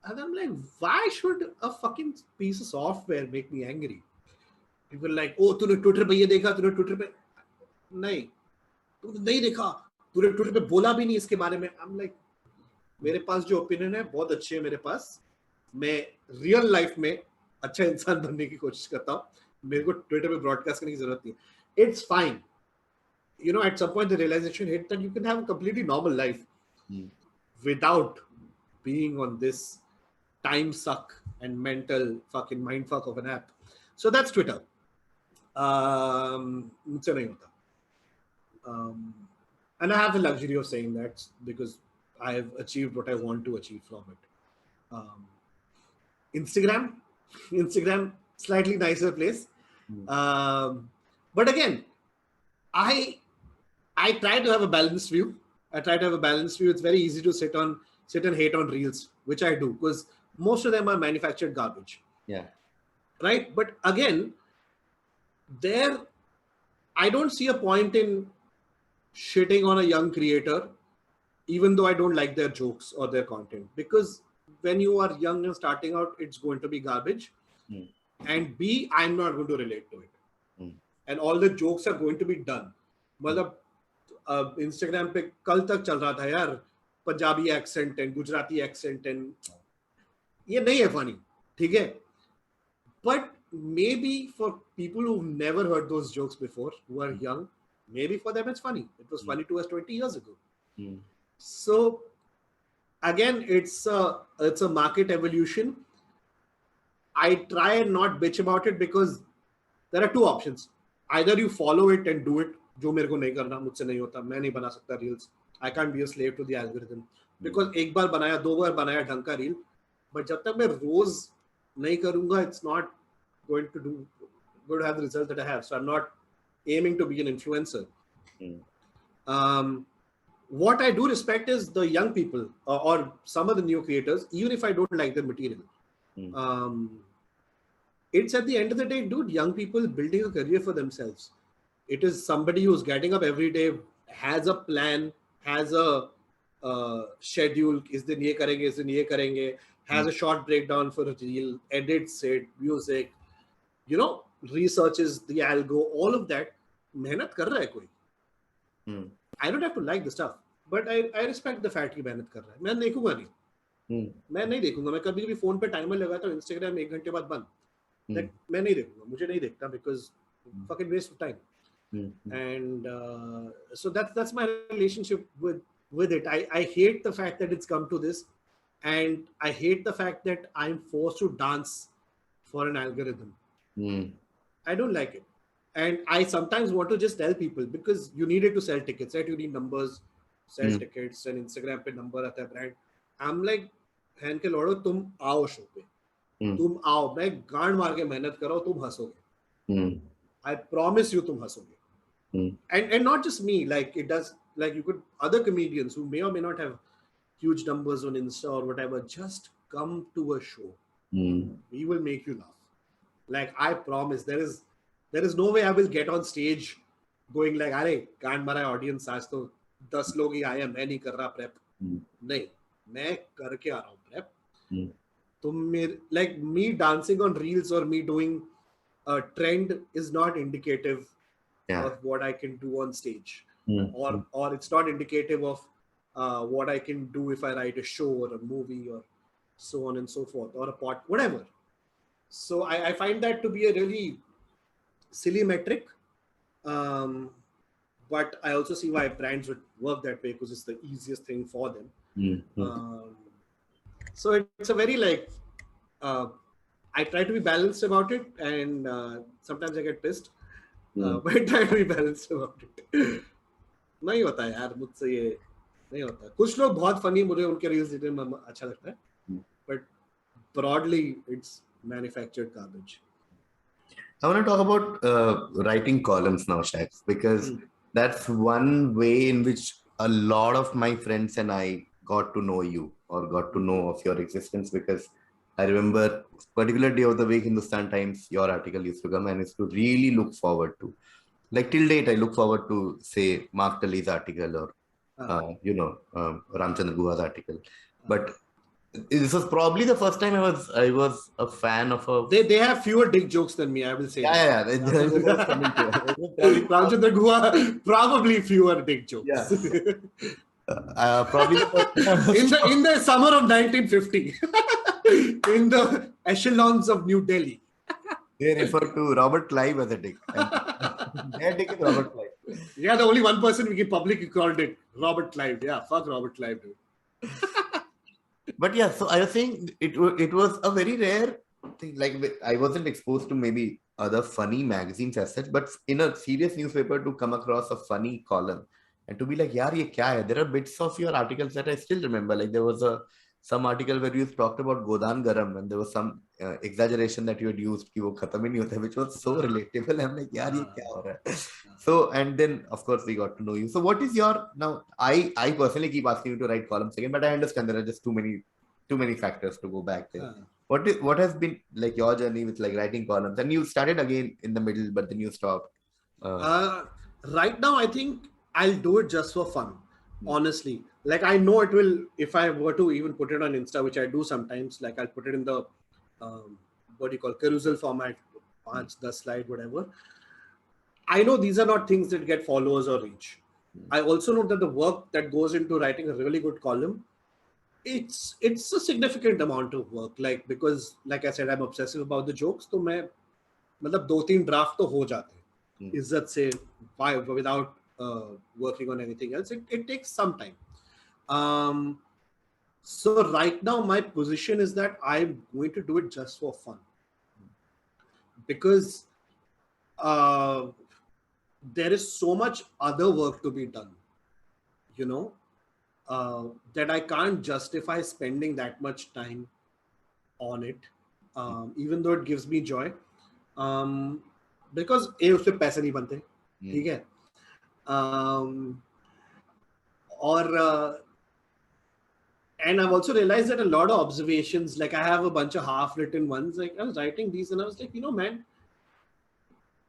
And I'm like, why should a fucking piece of software make me angry? People are like, oh, तूने Twitter पे ये देखा, तूने Twitter पे नहीं, तूने नहीं देखा, तूने ट्विटर पे बोला भी नहीं इसके बारे में. I'm like, मेरे पास जो ओपिनियन है बहुत अच्छे है मेरे पास. मैं रियल लाइफ में अच्छा इंसान बनने की कोशिश करता हूँ. मेरे को ट्विटर पे ब्रॉडकास्ट करने की जरूरत नहीं. It's fine. You know, at some point the realization hit that you can have a completely normal life without being on this time suck and mental fucking mindfuck of an app. So that's Twitter. मुझसे नहीं होता. And I have the luxury of saying that because I have achieved what I want to achieve from it. Instagram, Instagram, slightly nicer place. But again, I try to have a balanced view. It's very easy to sit and hate on reels, which I do because most of them are manufactured garbage. Yeah. Right. But again, there, I don't see a point in shitting on a young creator, even though I don't like their jokes or their content, because when you are young and starting out, it's going to be garbage. And B, I'm not going to relate to it. And all the jokes are going to be done. मतलब Instagram पे कल तक चल रहा था यार, Punjabi accent and Gujarati accent and ये नहीं है फनी, ठीक है. But maybe for people who've never heard those jokes before, who are young, maybe for them it's funny. It was funny to us 20 years ago. So again, it's a market evolution. I try and not bitch about it because there are two options. Either you follow it and do it, जो मेरे को नहीं करना, मुझसे नहीं होता, मैं नहीं बना सकता reels. I can't be a slave to the algorithm. Because एक बार बनाया, दो बार बनाया ढंग का reel, but जब तक मैं रोज नहीं करूंगा, it's not going to have the result that I have. So I'm not aiming to be an influencer. What I do respect is the young people or some of the new creators, even if I don't like their material. It's at the end of the day, dude, young people building a career for themselves. It is somebody who's getting up every day, has a plan, has a schedule, is दिन ये करेंगे, इस दिन ये करेंगे, has a short breakdown for a reel, edits it, music, you know, researches the algo, all of that. मेहनत कर रहा है कोई. I don't have to like the stuff, but I respect the fact कि मेहनत कर रहा है. मैं देखूंगा नहीं. मैं नहीं देखूंगा. मैं कभी-कभी फोन पे टाइमर लगाता हूँ, इंस्टाग्राम 1 घंटे बाद बंद. मैं नहीं देखूंगा. मुझे नहीं देखता because fucking waste of time. And so that's my relationship with with it. I hate the fact that it's come to this, and I hate the fact that I'm forced to dance for an algorithm. Mm. I don't like it. And I sometimes want to just tell people, because you need it to sell tickets, right? You need numbers, sell Mm. tickets, and Instagram पे number आता है brand. I'm like, हैन के लौड़ो तुम आओ show पे, Mm. तुम आओ, मैं गांड मार के मेहनत करो, तुम हंसोगे. Mm. I promise you तुम हंसोगे. Mm. And not just me, like it does, like you could, other comedians who may or may not have huge numbers on Insta or whatever, just come to a show. Mm. We will make you laugh. Like I promise, there is no way I will get on stage going like, अरे गांड मारा audience आज तो 10 लोग ही आए हैं, मैं नहीं कर रहा प्रेप. Mm. नहीं, मैं करके आ रहा हूँ प्रेप. Mm. तुम मेरे, like me dancing on reels or me doing a trend is not indicative Yeah. of what I can do on stage. Mm. Or it's not indicative of what I can do if I write a show or a movie or so on and so forth, or a pot, whatever. So I find that to be a really silly metric. But I also see why brands would work that way, because it's the easiest thing for them. Mm. So it's a very like, I try to be balanced about it, and sometimes I get pissed. But I try to be balanced about it. नहीं होता है यार मुझसे, ये नहीं होता. कुछ लोग बहुत फनी, मुझे उनके रील्स देखने में अच्छा लगता है, but broadly it's manufactured garbage. I want to talk about writing columns now, Shaq, because that's one way in which a lot of my friends and I got to know you or got to know of your existence. Because I remember particular day of the week, Hindustan Times, your article used to come and used to really look forward to. Like till date, I look forward to say Mark Tully's article or Ramchandra Guha's article. But this was probably the first time I was a fan of a. They have fewer dick jokes than me, I will say. Yeah. Ramchandra Guha, probably fewer dick jokes. Yeah. Probably in the summer of 1950, in the echelons of New Delhi. They refer to Robert Clive as a dick. Their dick is Robert Clive. Yeah, the only one person we can publicly call dick, Robert Clive. Yeah, fuck Robert Clive, dude. But yeah, so I was saying it was a very rare thing. Like I wasn't exposed to maybe other funny magazines as such, but in a serious newspaper to come across a funny column and to be like, yaar, ye kya hai? There are bits of your articles that I still remember. Like there was some article where you talked about Godan Garam and there was some exaggeration that you had used, ki wo khatam hi nahi hota, which was so relatable. I'm like, yaar, ye kya ho raha hai? So, and then of course we got to know you. So what is your, now I personally keep asking you to write columns again, but I understand there are just too many factors to go back there. What has been like your journey with like writing columns? And you started again in the middle, but then you stopped. Right now, I think I'll do it just for fun. Honestly, like I know it will, if I were to even put it on Insta, which I do sometimes, like I'll put it in the what do you call, carousel format, 5, 10 slide, whatever. I know these are not things that get followers or reach. I also know that the work that goes into writing a really good column, it's a significant amount of work. Like, because like I said, I'm obsessive about the jokes. So मैं मतलब 2-3 draft तो हो जाते हैं इज्जत से, without working on anything else. It takes some time. So right now my position is that I'm going to do it just for fun, because there is so much other work to be done, that I can't justify spending that much time on it, even though it gives me joy, because उससे पैसे नहीं बनते, ठीक है, और and I've also realized that a lot of observations, like I have a bunch of half-written ones, like I was writing these and I was like, man,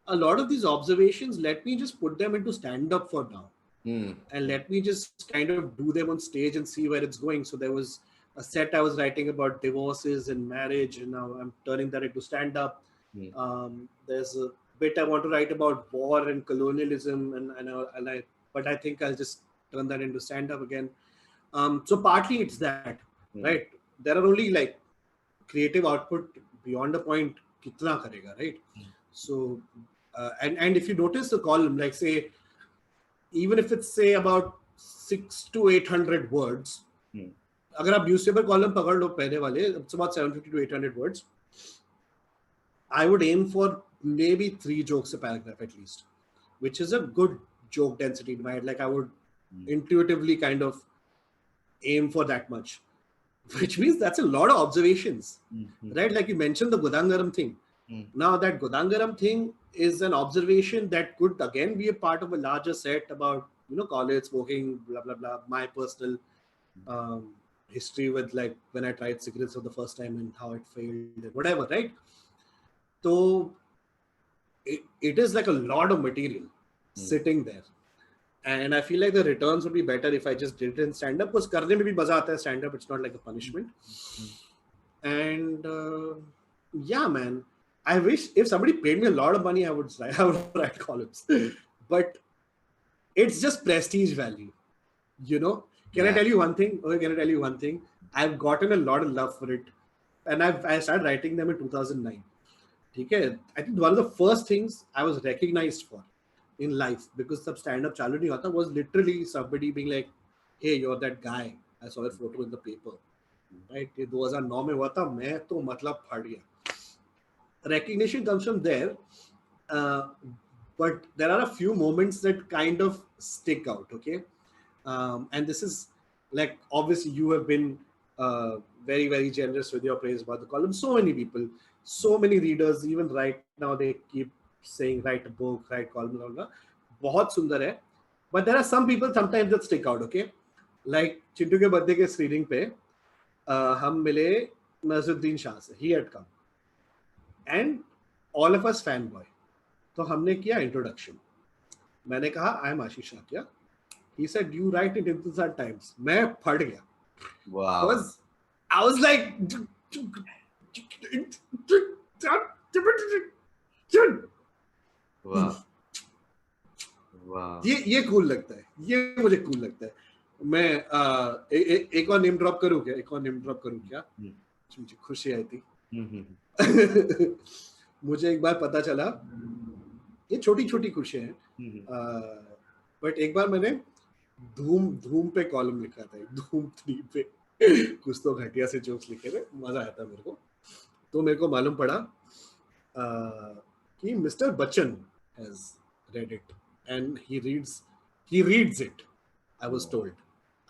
a lot of these observations, let me just put them into stand-up for now. And let me just kind of do them on stage and see where it's going. So there was a set I was writing about divorces and marriage, and now I'm turning that into stand-up. There's a bit I want to write about war and colonialism, but I think I'll just turn that into stand-up again. So partly it's that, right? There are only like creative output beyond a point, kitna karega, right? So, and if you notice the column, like say, even if it's say about 600 to 800 words. अगर आप newspaper column पकड़ लो पहले वाले, it's about 750 to 800 words. I would aim for maybe 3 jokes a paragraph at least, which is a good joke density in my head. Like I would intuitively kind of aim for that much, which means that's a lot of observations, right? Like you mentioned the Godangaram thing. Now that Godangaram thing is an observation that could again be a part of a larger set about, college, smoking, blah, blah, blah. My personal history with like when I tried cigarettes for the first time and how it failed and whatever, right? So it is like a lot of material sitting there. And I feel like the returns would be better if I just did it in stand-up. Because karne mein bhi maza aata hai stand-up. It's not like a punishment. And yeah, man. I wish if somebody paid me a lot of money, I would write columns. But it's just prestige value. Can I tell you one thing? Okay, can I tell you one thing? I've gotten a lot of love for it. And I started writing them in 2009. Okay? I think one of the first things I was recognized for in life, because sab stand-up chalu nahi hota, was literally somebody being like, hey, you're that guy. I saw a photo in the paper. Right? ये 2009 में हुआ था, मैं तो मतलब फट गया. Recognition comes from there, but there are a few moments that kind of stick out, okay? And this is like, obviously you have been very, very generous with your praise about the column. So many people, so many readers, even right now, they keep saying, write a book, write column, blah, blah. बहुत सुंदर है. But there are some people sometimes that stick out, okay? Like Chintu के birthday के screening पे हम मिले नजरुद्दीन शाह से. He had come. And all of us fanboy. तो हमने किया introduction. मैंने कहा, I am Ashish Shakya. He said, you write in Hindustan Times. मैं फट गया. Wow. Because I was like, wow. Wow. ये cool लगता है. ये मुझे cool लगता है. मैं एक और name drop करूँ क्या? मुझे खुशी आई थी. मुझे एक बार पता चला, ये छोटी छोटी खुशियां हैं, बट एक बार मैंने धूम पे कॉलम लिखा था, धूम 3 पे कुछ तो घटिया से जोक्स लिखे थे, मजा आया था मेरे को. तो मेरे को मालूम पड़ा कि mister Bachchan has read it and he reads it, I was told,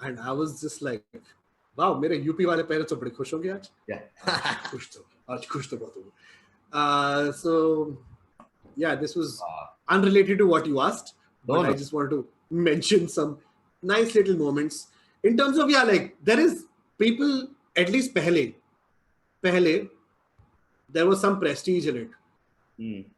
and I was just like, wow, मेरे यूपी वाले पेरेंट्स तो बड़े खुश होंगे आज. आज खुश तो बहुत होंगे. So yeah, this was unrelated to what you asked, but I just wanted to mention some nice little moments in terms of, like there is people, at least pehle there was some prestige in it.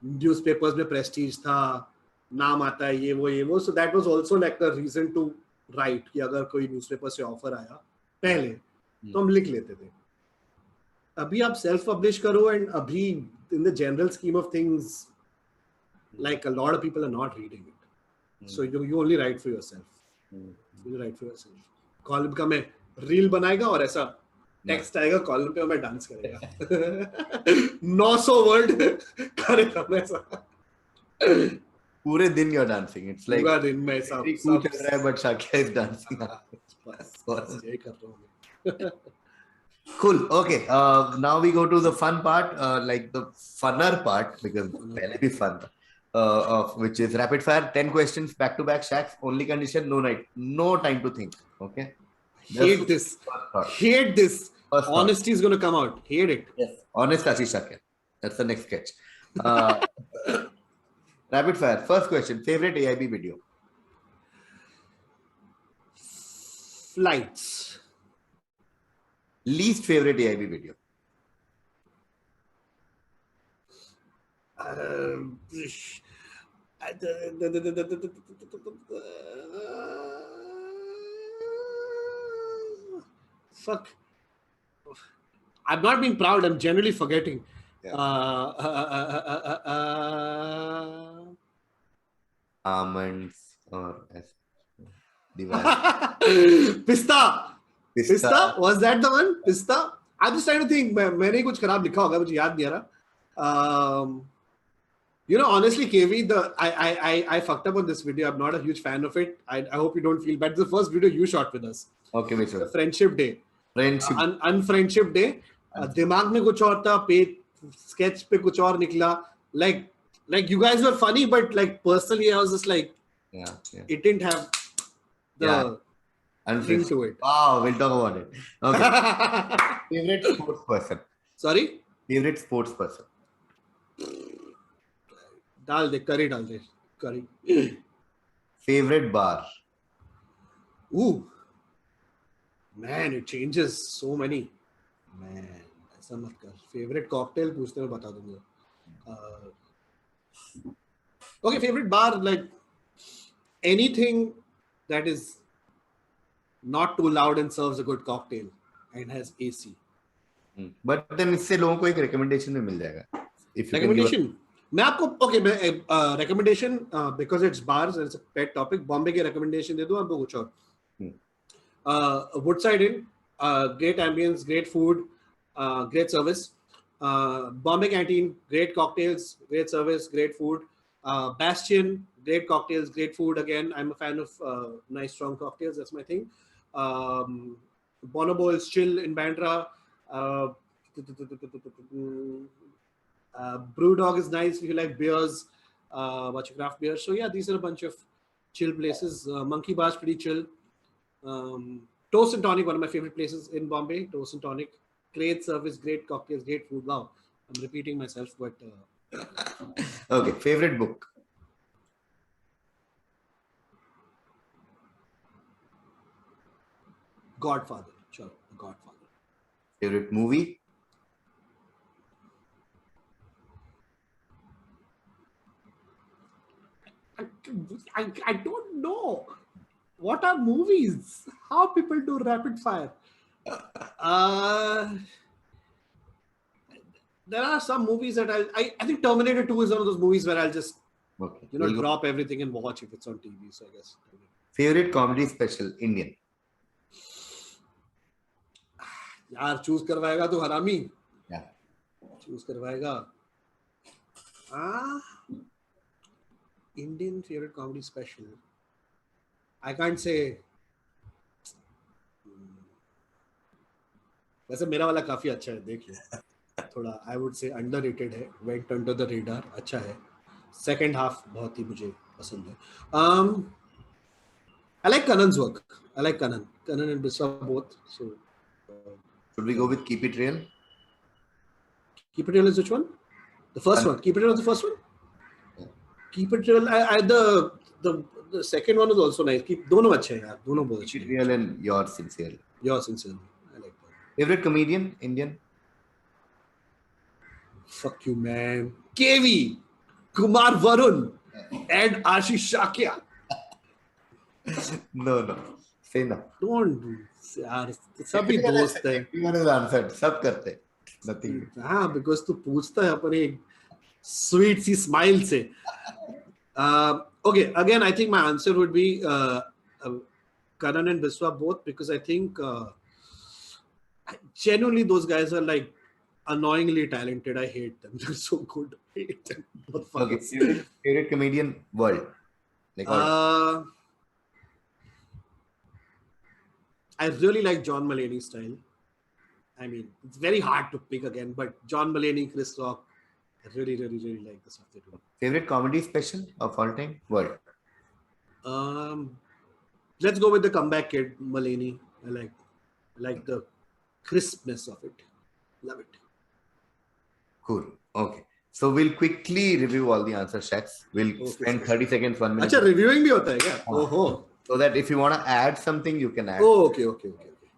Newspapers mein prestige tha, naam aata hai, ye wo, so that was also like the reason to write कि अगर कोई newspaper से offer आया पहले तो हम लिख लेते थे. अभी आप self publish करो, and अभी in the general scheme of things, like a lot of people are not reading it. So you only write for yourself. You write for yourself. Column का मैं reel बनाएगा और ऐसा text आएगा column पे और मैं dance करेगा. 900 word करेगा मैं ऐसा. पूरे दिन you're dancing. It's like पूरा दिन मैं सब चल रहा है, but Shakya is dancing. बस यही कर रहा हूँ. Cool. Okay. Now we go to the fun part, like the funner part, because pehle bhi fun tha, which is rapid fire. 10 questions back to back. Shacks. Only condition: no time to think. Okay. Hate this. Honesty is going to come out. Hate it. Yes. Honest Ashish Shakya. That's the next sketch. Rapid fire. First question: favorite AIB video? Flights. Least favorite AIB video? Fuck. I'm not being proud. I'm generally forgetting. Yeah. Almonds or Pista. Was that the one? Pista. I'm just trying to think. मैंने कुछ खराब लिखा होगा, मुझे याद नहीं आ रहा. You know, honestly, KV, I fucked up on this video. I'm not a huge fan of it. I hope you don't feel bad. It's the first video you shot with us. Okay, which The one? Friendship Day. Friendship. Unfriendship Day. दिमाग में कुछ और था, page sketch पे कुछ और निकला. Like you guys were funny, but like personally, I was just like, Yeah. it didn't have the thing to it. Wow, we'll talk about it. Okay. Favorite sports person. Sorry? Favorite sports person. डाल दे curry. Favorite bar. Ooh. Man, it changes so many. Man, ऐसा मत कर. Favorite cocktail पूछते मैं बता दूंगा. Okay, favorite bar, like anything that is not too loud and serves a good cocktail and has AC. But then इससे लोगों को एक recommendation भी मिल जाएगा. If you Recommendation? मैं आपको मैं recommendation because it's bars and it's a pet topic. Bombay की recommendation दे दूँ आपको कुछ और. Woodside Inn, great ambience, great food, great service. Bombay Canteen, great cocktails, great service, great food. Bastion, great cocktails, great food. Again, I'm a fan of nice, strong cocktails. That's my thing. Bonobo is chill in Bandra. Brewdog is nice if you like beers, bunch of craft beers. So yeah, these are a bunch of chill places. Monkey Bar is pretty chill. Toast and Tonic, one of my favorite places in Bombay. Toast and Tonic, great service, great cocktails, great food. Wow, I'm repeating myself, but okay, favorite book. Godfather, sure, Godfather. Favorite movie. I don't know. What are movies? How people do rapid fire? There are some movies that I think Terminator 2 is one of those movies where I'll just drop everything and watch if it's on TV. So I guess. Favorite comedy special, Indian. यार choose करवाएगा तो हरामी. Yeah. Choose करवाएगा. Indian favorite comedy special. I can't say. वैसे मेरा वाला काफी अच्छा है, देख लो. थोड़ा I would say underrated है. Went under the radar. अच्छा है. Second half बहुत ही मुझे पसंद है. I like Kanan's work. I like Kanan and Biswa both. So. Should we go with Keep It Real? Keep It Real is which one? The first one. Keep It Real is the first one. Yeah. Keep It Real. The second one is also nice. दोनों अच्छे हैं यार. दोनों बहुत अच्छे. Keep It Real and Yours Sincerely. Yours Sincerely. I like that. Favorite comedian, Indian? Fuck you, man. KV, Kumar, Varun, and Ashish Shakya. No. Say no. Don't do यार. सभी दोस्त हैं. Everyone has answered. सब करते. Nothing. हाँ, because तू पूछता है अपने एक sweet सी smile से. Okay, again, I think my answer would be Karan and Biswa both, because I think genuinely those guys are like annoyingly talented. I hate them. They're so good. I hate them. Okay, favorite comedian world. Like I really like John Mulaney's style. I mean, it's very hard to pick again, but John Mulaney, Chris Rock, I really like the stuff they do. Favorite comedy special of all time? World. Let's go with the comeback kid, Mulaney. I like the crispness of it. Love it. Cool. Okay. So we'll quickly review all the answer checks. We'll spend 30 seconds, 1 minute. अच्छा, reviewing भी होता है क्या? Oh. So that if you want to add something, you can add. Oh, okay.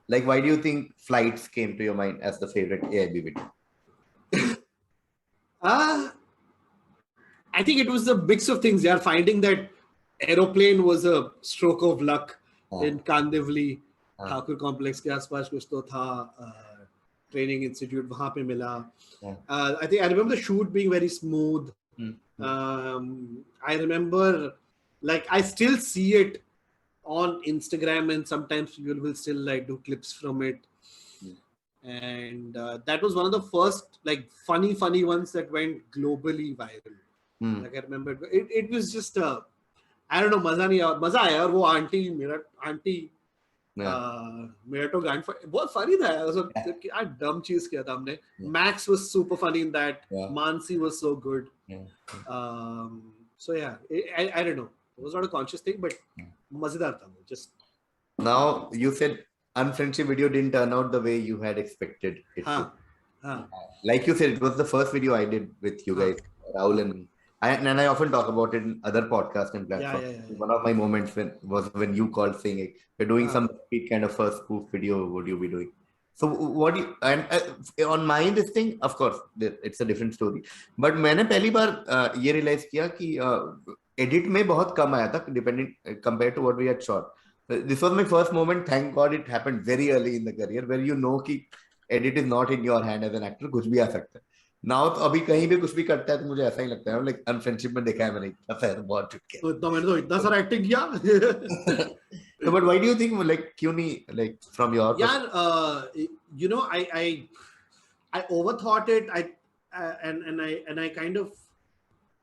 Like, why do you think flights came to your mind as the favorite AIB video? I think it was a mix of things. They are finding that aeroplane was a stroke of luck in Kandivli. Thakur complex के आसपास कुछ तो था. Training institute वहाँ पे मिला. I think I remember the shoot being very smooth. I remember, like, I still see it on Instagram, and sometimes people will still like do clips from it. And that was one of the first like funny ones that went globally viral. Like I remember, it was just I don't know, मजा नहीं आया, मजा आया. और वो aunty मेरा तो grand बहुत फनी था यार. क्या डम चीज किया था हमने. Max was super funny in that. Mansi was so good. So yeah, I don't know. It was not a conscious thing, but मजेदार था वो. Just now you said unfriendship video didn't turn out the way you had expected it to. Like you said, it was the first video I did with you guys, Rahul and me. And I often talk about it in other podcasts and platforms. One of my moments was when you called saying, "We're doing some kind of first spoof video. Would you be doing?" So what do you, and on my this thing, of course, it's a different story. But मैंने पहली बार ये realize किया कि edit में बहुत कम आया था, depending compared to what we had shot. This was my first moment. Thank God it happened very early in the career, where you know कि edit is not in your hand as an actor. कुछ भी आ सकता है. Now तो अभी कहीं भी कुछ भी करता है तो मुझे ऐसा ही लगता है. लाइक अनफ्रेंडशिप में देखा है मैंने, ऐसा है बहुत टूट गया. तो मैंने तो इतना सारा एक्टिंग किया. So, but why do you think like क्यों नहीं, like from your you know, I overthought it. I kind of,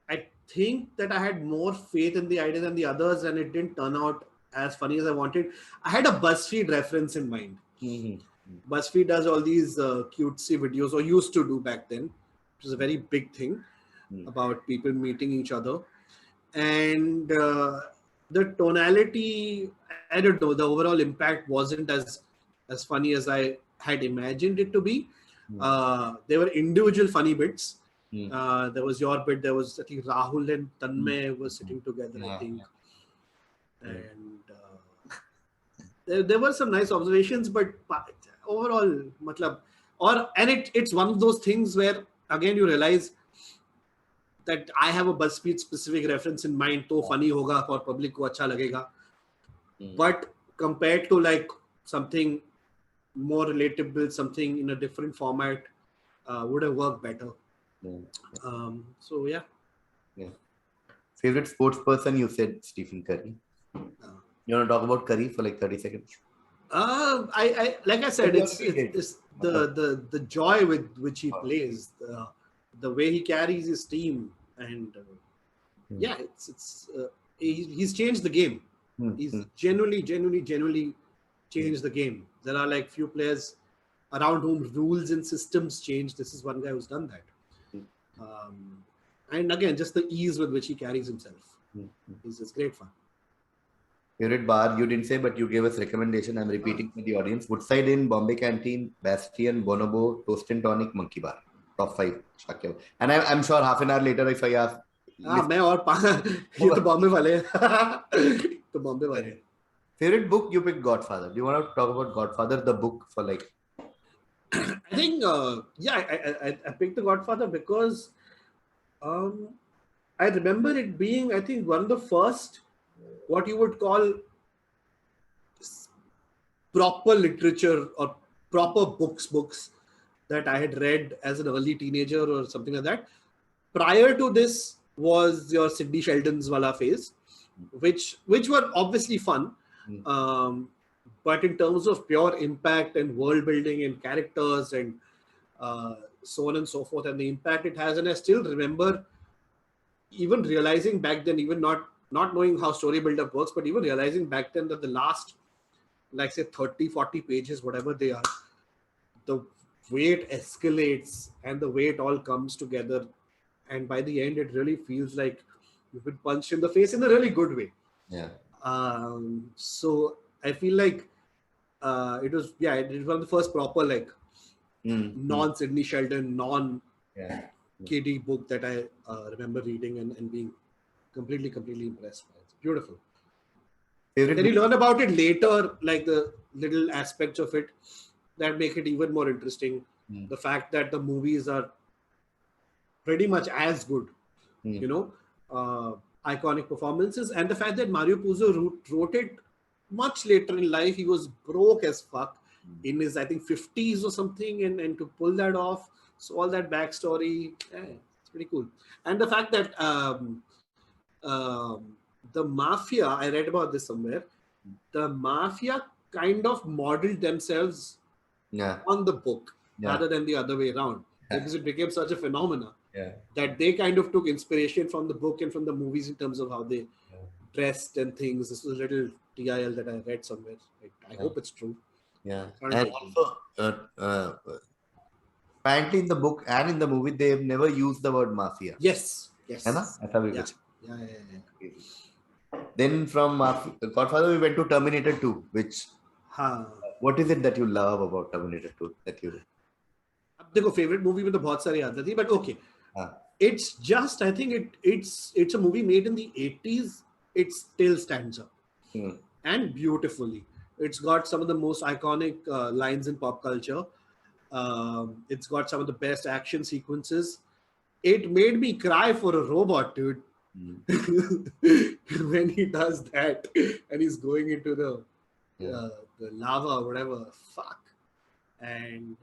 I think that I had more faith in the idea than the others, and it didn't turn out as funny as I wanted. I had a BuzzFeed reference in mind. BuzzFeed does all these cutesy videos, or used to do back then, which is a very big thing about people meeting each other. And the tonality, I don't know, the overall impact wasn't as funny as I had imagined it to be. There were individual funny bits. There was your bit, there was, I think, Rahul and Tanmay were sitting together, I think. And there were some nice observations, but overall, it's one of those things where, again, you realize that I have a BuzzFeed specific reference in mind, तो funny होगा for public को अच्छा लगेगा. But compared to like something more relatable, something in a different format, would have worked better. So yeah. Favorite sports person, you said Stephen Curry. You want to talk about Curry for like 30 seconds? I like I said, it's the joy with which he plays, the way he carries his team, and he's changed the game. He's genuinely changed the game. There are like few players around whom rules and systems change. This is one guy who's done that. And again, just the ease with which he carries himself. It's great fun. Favorite bar, you didn't say, but you gave us recommendation. I'm repeating for the audience. Woodside Inn, Bombay Canteen, Bastion, Bonobo, Toast and Tonic, Monkey Bar. Top 5. Shakya. And I'm sure half an hour later, if I ask... मैं और ये तो बॉम्बे वाले तो बॉम्बे वाले. Favorite book, you picked Godfather. Do you want to talk about Godfather, the book for like... I think, I picked The Godfather because I remember it being, I think, one of the first, what you would call proper literature or proper books that I had read as an early teenager or something like that. Prior to this was your Sidney Sheldon's wala phase, which were obviously fun. But in terms of pure impact and world building and characters and so on and so forth, and the impact it has, and I still remember even realizing back then, even not knowing how story build-up works, but even realizing back then that the last, like say 30, 40 pages, whatever they are, the way it escalates and the way it all comes together, and by the end it really feels like you've been punched in the face in a really good way. So I feel like it was one of the first proper like non-Sidney Sheldon, non-KD book that I remember reading and being completely impressed by. It's beautiful. Then you learn about it later, like the little aspects of it that make it even more interesting. The fact that the movies are pretty much as good, you know, iconic performances, and the fact that Mario Puzo wrote it much later in life. He was broke as fuck in his, I think, 50s or something, and to pull that off, so all that backstory, it's pretty cool. And the fact that the mafia, I read about this somewhere, the mafia kind of modeled themselves on the book rather than the other way around, because it became such a phenomena. Yeah. that they kind of took inspiration from the book and from the movies in terms of how they dressed and things. This was a little TIL that I read somewhere. I hope it's true. Yeah. Can't And be true. also, apparently in the book and in the movie, they have never used the word mafia. Yes, है ना? yes, ऐसा भी yeah, कुछ. yeah. Then from Godfather, we went to Terminator 2, which, हाँ. what is it that you love about Terminator 2 that you? अब देखो favourite movie में तो बहुत सारी आती थी बट ओके हाँ. it's just I think it's a movie made in the 80s. It still stands up and beautifully. It's got some of the most iconic lines in pop culture. It's got some of the best action sequences. It made me cry for a robot, dude. When he does that and he's going into the lava or whatever, fuck. And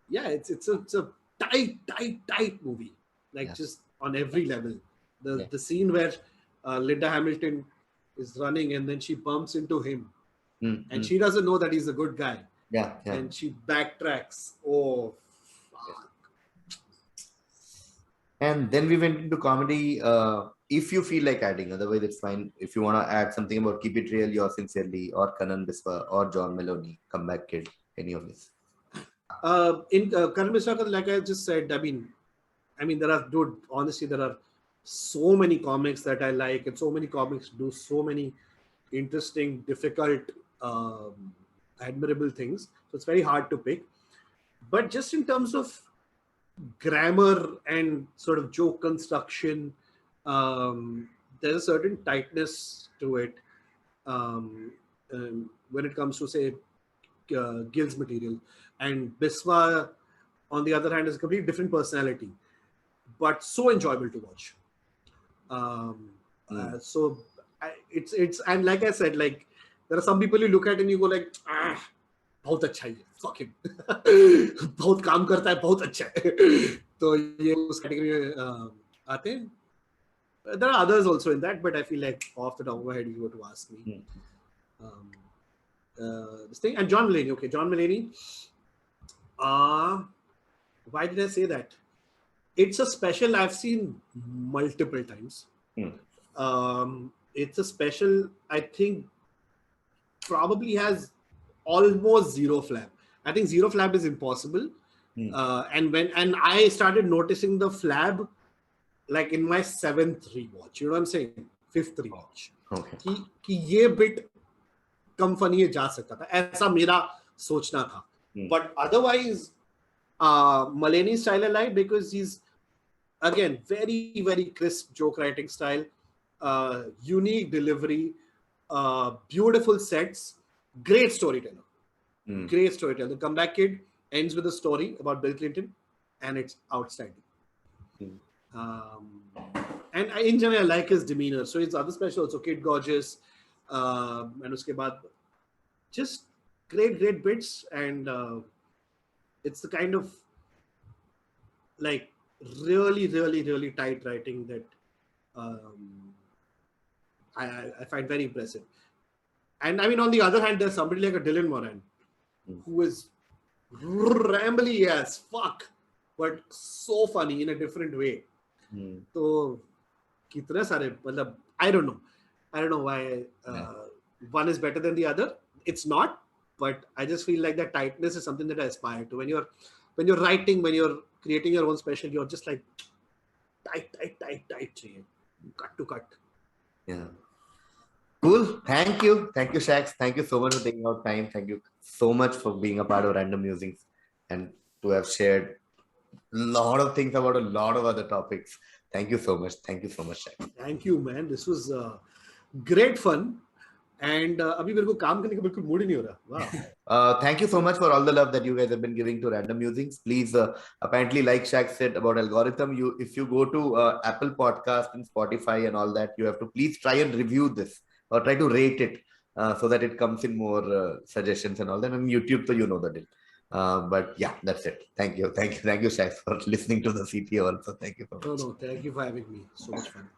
yeah, it's a tight movie, like just on every level. The scene where Linda Hamilton is running and then she bumps into him and she doesn't know that he's a good guy. Yeah. And she backtracks. Oh, fuck. And then we went into comedy. If you feel like adding, otherwise it's fine. If you want to add something about Keep It Real, Yours Sincerely, or Kanan Biswa, or John Maloney, Comeback Kid, any of this. In Karan Misra, like I just said, I mean, there are, dude, honestly, there are so many comics that I like, and so many comics do so many interesting, difficult, admirable things. So it's very hard to pick. But just in terms of grammar and sort of joke construction, there's a certain tightness to it when it comes to, say, Gil's material. And Biswa, on the other hand, is a completely different personality, but so enjoyable to watch. So it's and like I said, like there are some people you look at and you go like, बहुत अच्छा है, fuck him, बहुत काम करता है, बहुत अच्छा है. तो ये उस category में आते हैं. There are others also in that, but I feel like off the top of my head, if you were to ask me, this thing. And John Mulaney. Okay, John Mulaney. Why did I say that? It's a special I've seen multiple times. It's a special I think probably has almost zero flab. I think zero flab is impossible. And I started noticing the flab like in my 7th rewatch. You know what I'm saying? 5th rewatch. Okay. कि ये bit कम funny जा सकता था. ऐसा मेरा सोचना था. But otherwise, Mulaney's style I like because he's again very, very crisp joke writing style, unique delivery, beautiful sets, great storyteller. Great storyteller. The Comeback Kid ends with a story about Bill Clinton, and it's outstanding. And in general, I like his demeanor. So his other specials, so Kid Gorgeous, and uske baad, just great bits, and it's the kind of like really tight writing that I find very impressive. And I mean, on the other hand, there's somebody like a Dylan Moran who is rambly as fuck, but so funny in a different way. So, kitne sare, matlab, I don't know why one is better than the other. It's not, but I just feel like that tightness is something that I aspire to. When you're writing, when you're creating your own special, you're just like tight, cut to cut. Yeah. Cool. Thank you, Shax. Thank you so much for taking out time. Thank you so much for being a part of Random Musings and to have shared a lot of things about a lot of other topics. Thank you so much, Shax. Thank you, man. This was great fun. And अभी मेरे को काम करने का बिल्कुल mood ही नहीं हो रहा. Wow. Thank you so much for all the love that you guys have been giving to Random Musings. Please, apparently, like Shaq said about algorithm, if you go to Apple Podcast and Spotify and all that, you have to please try and review this or try to rate it so that it comes in more suggestions and all that. And YouTube, so you know the deal. But yeah, that's it. Thank you, Shaq, for listening to the CTO also. Thank you. No, thank you for having me. So much fun.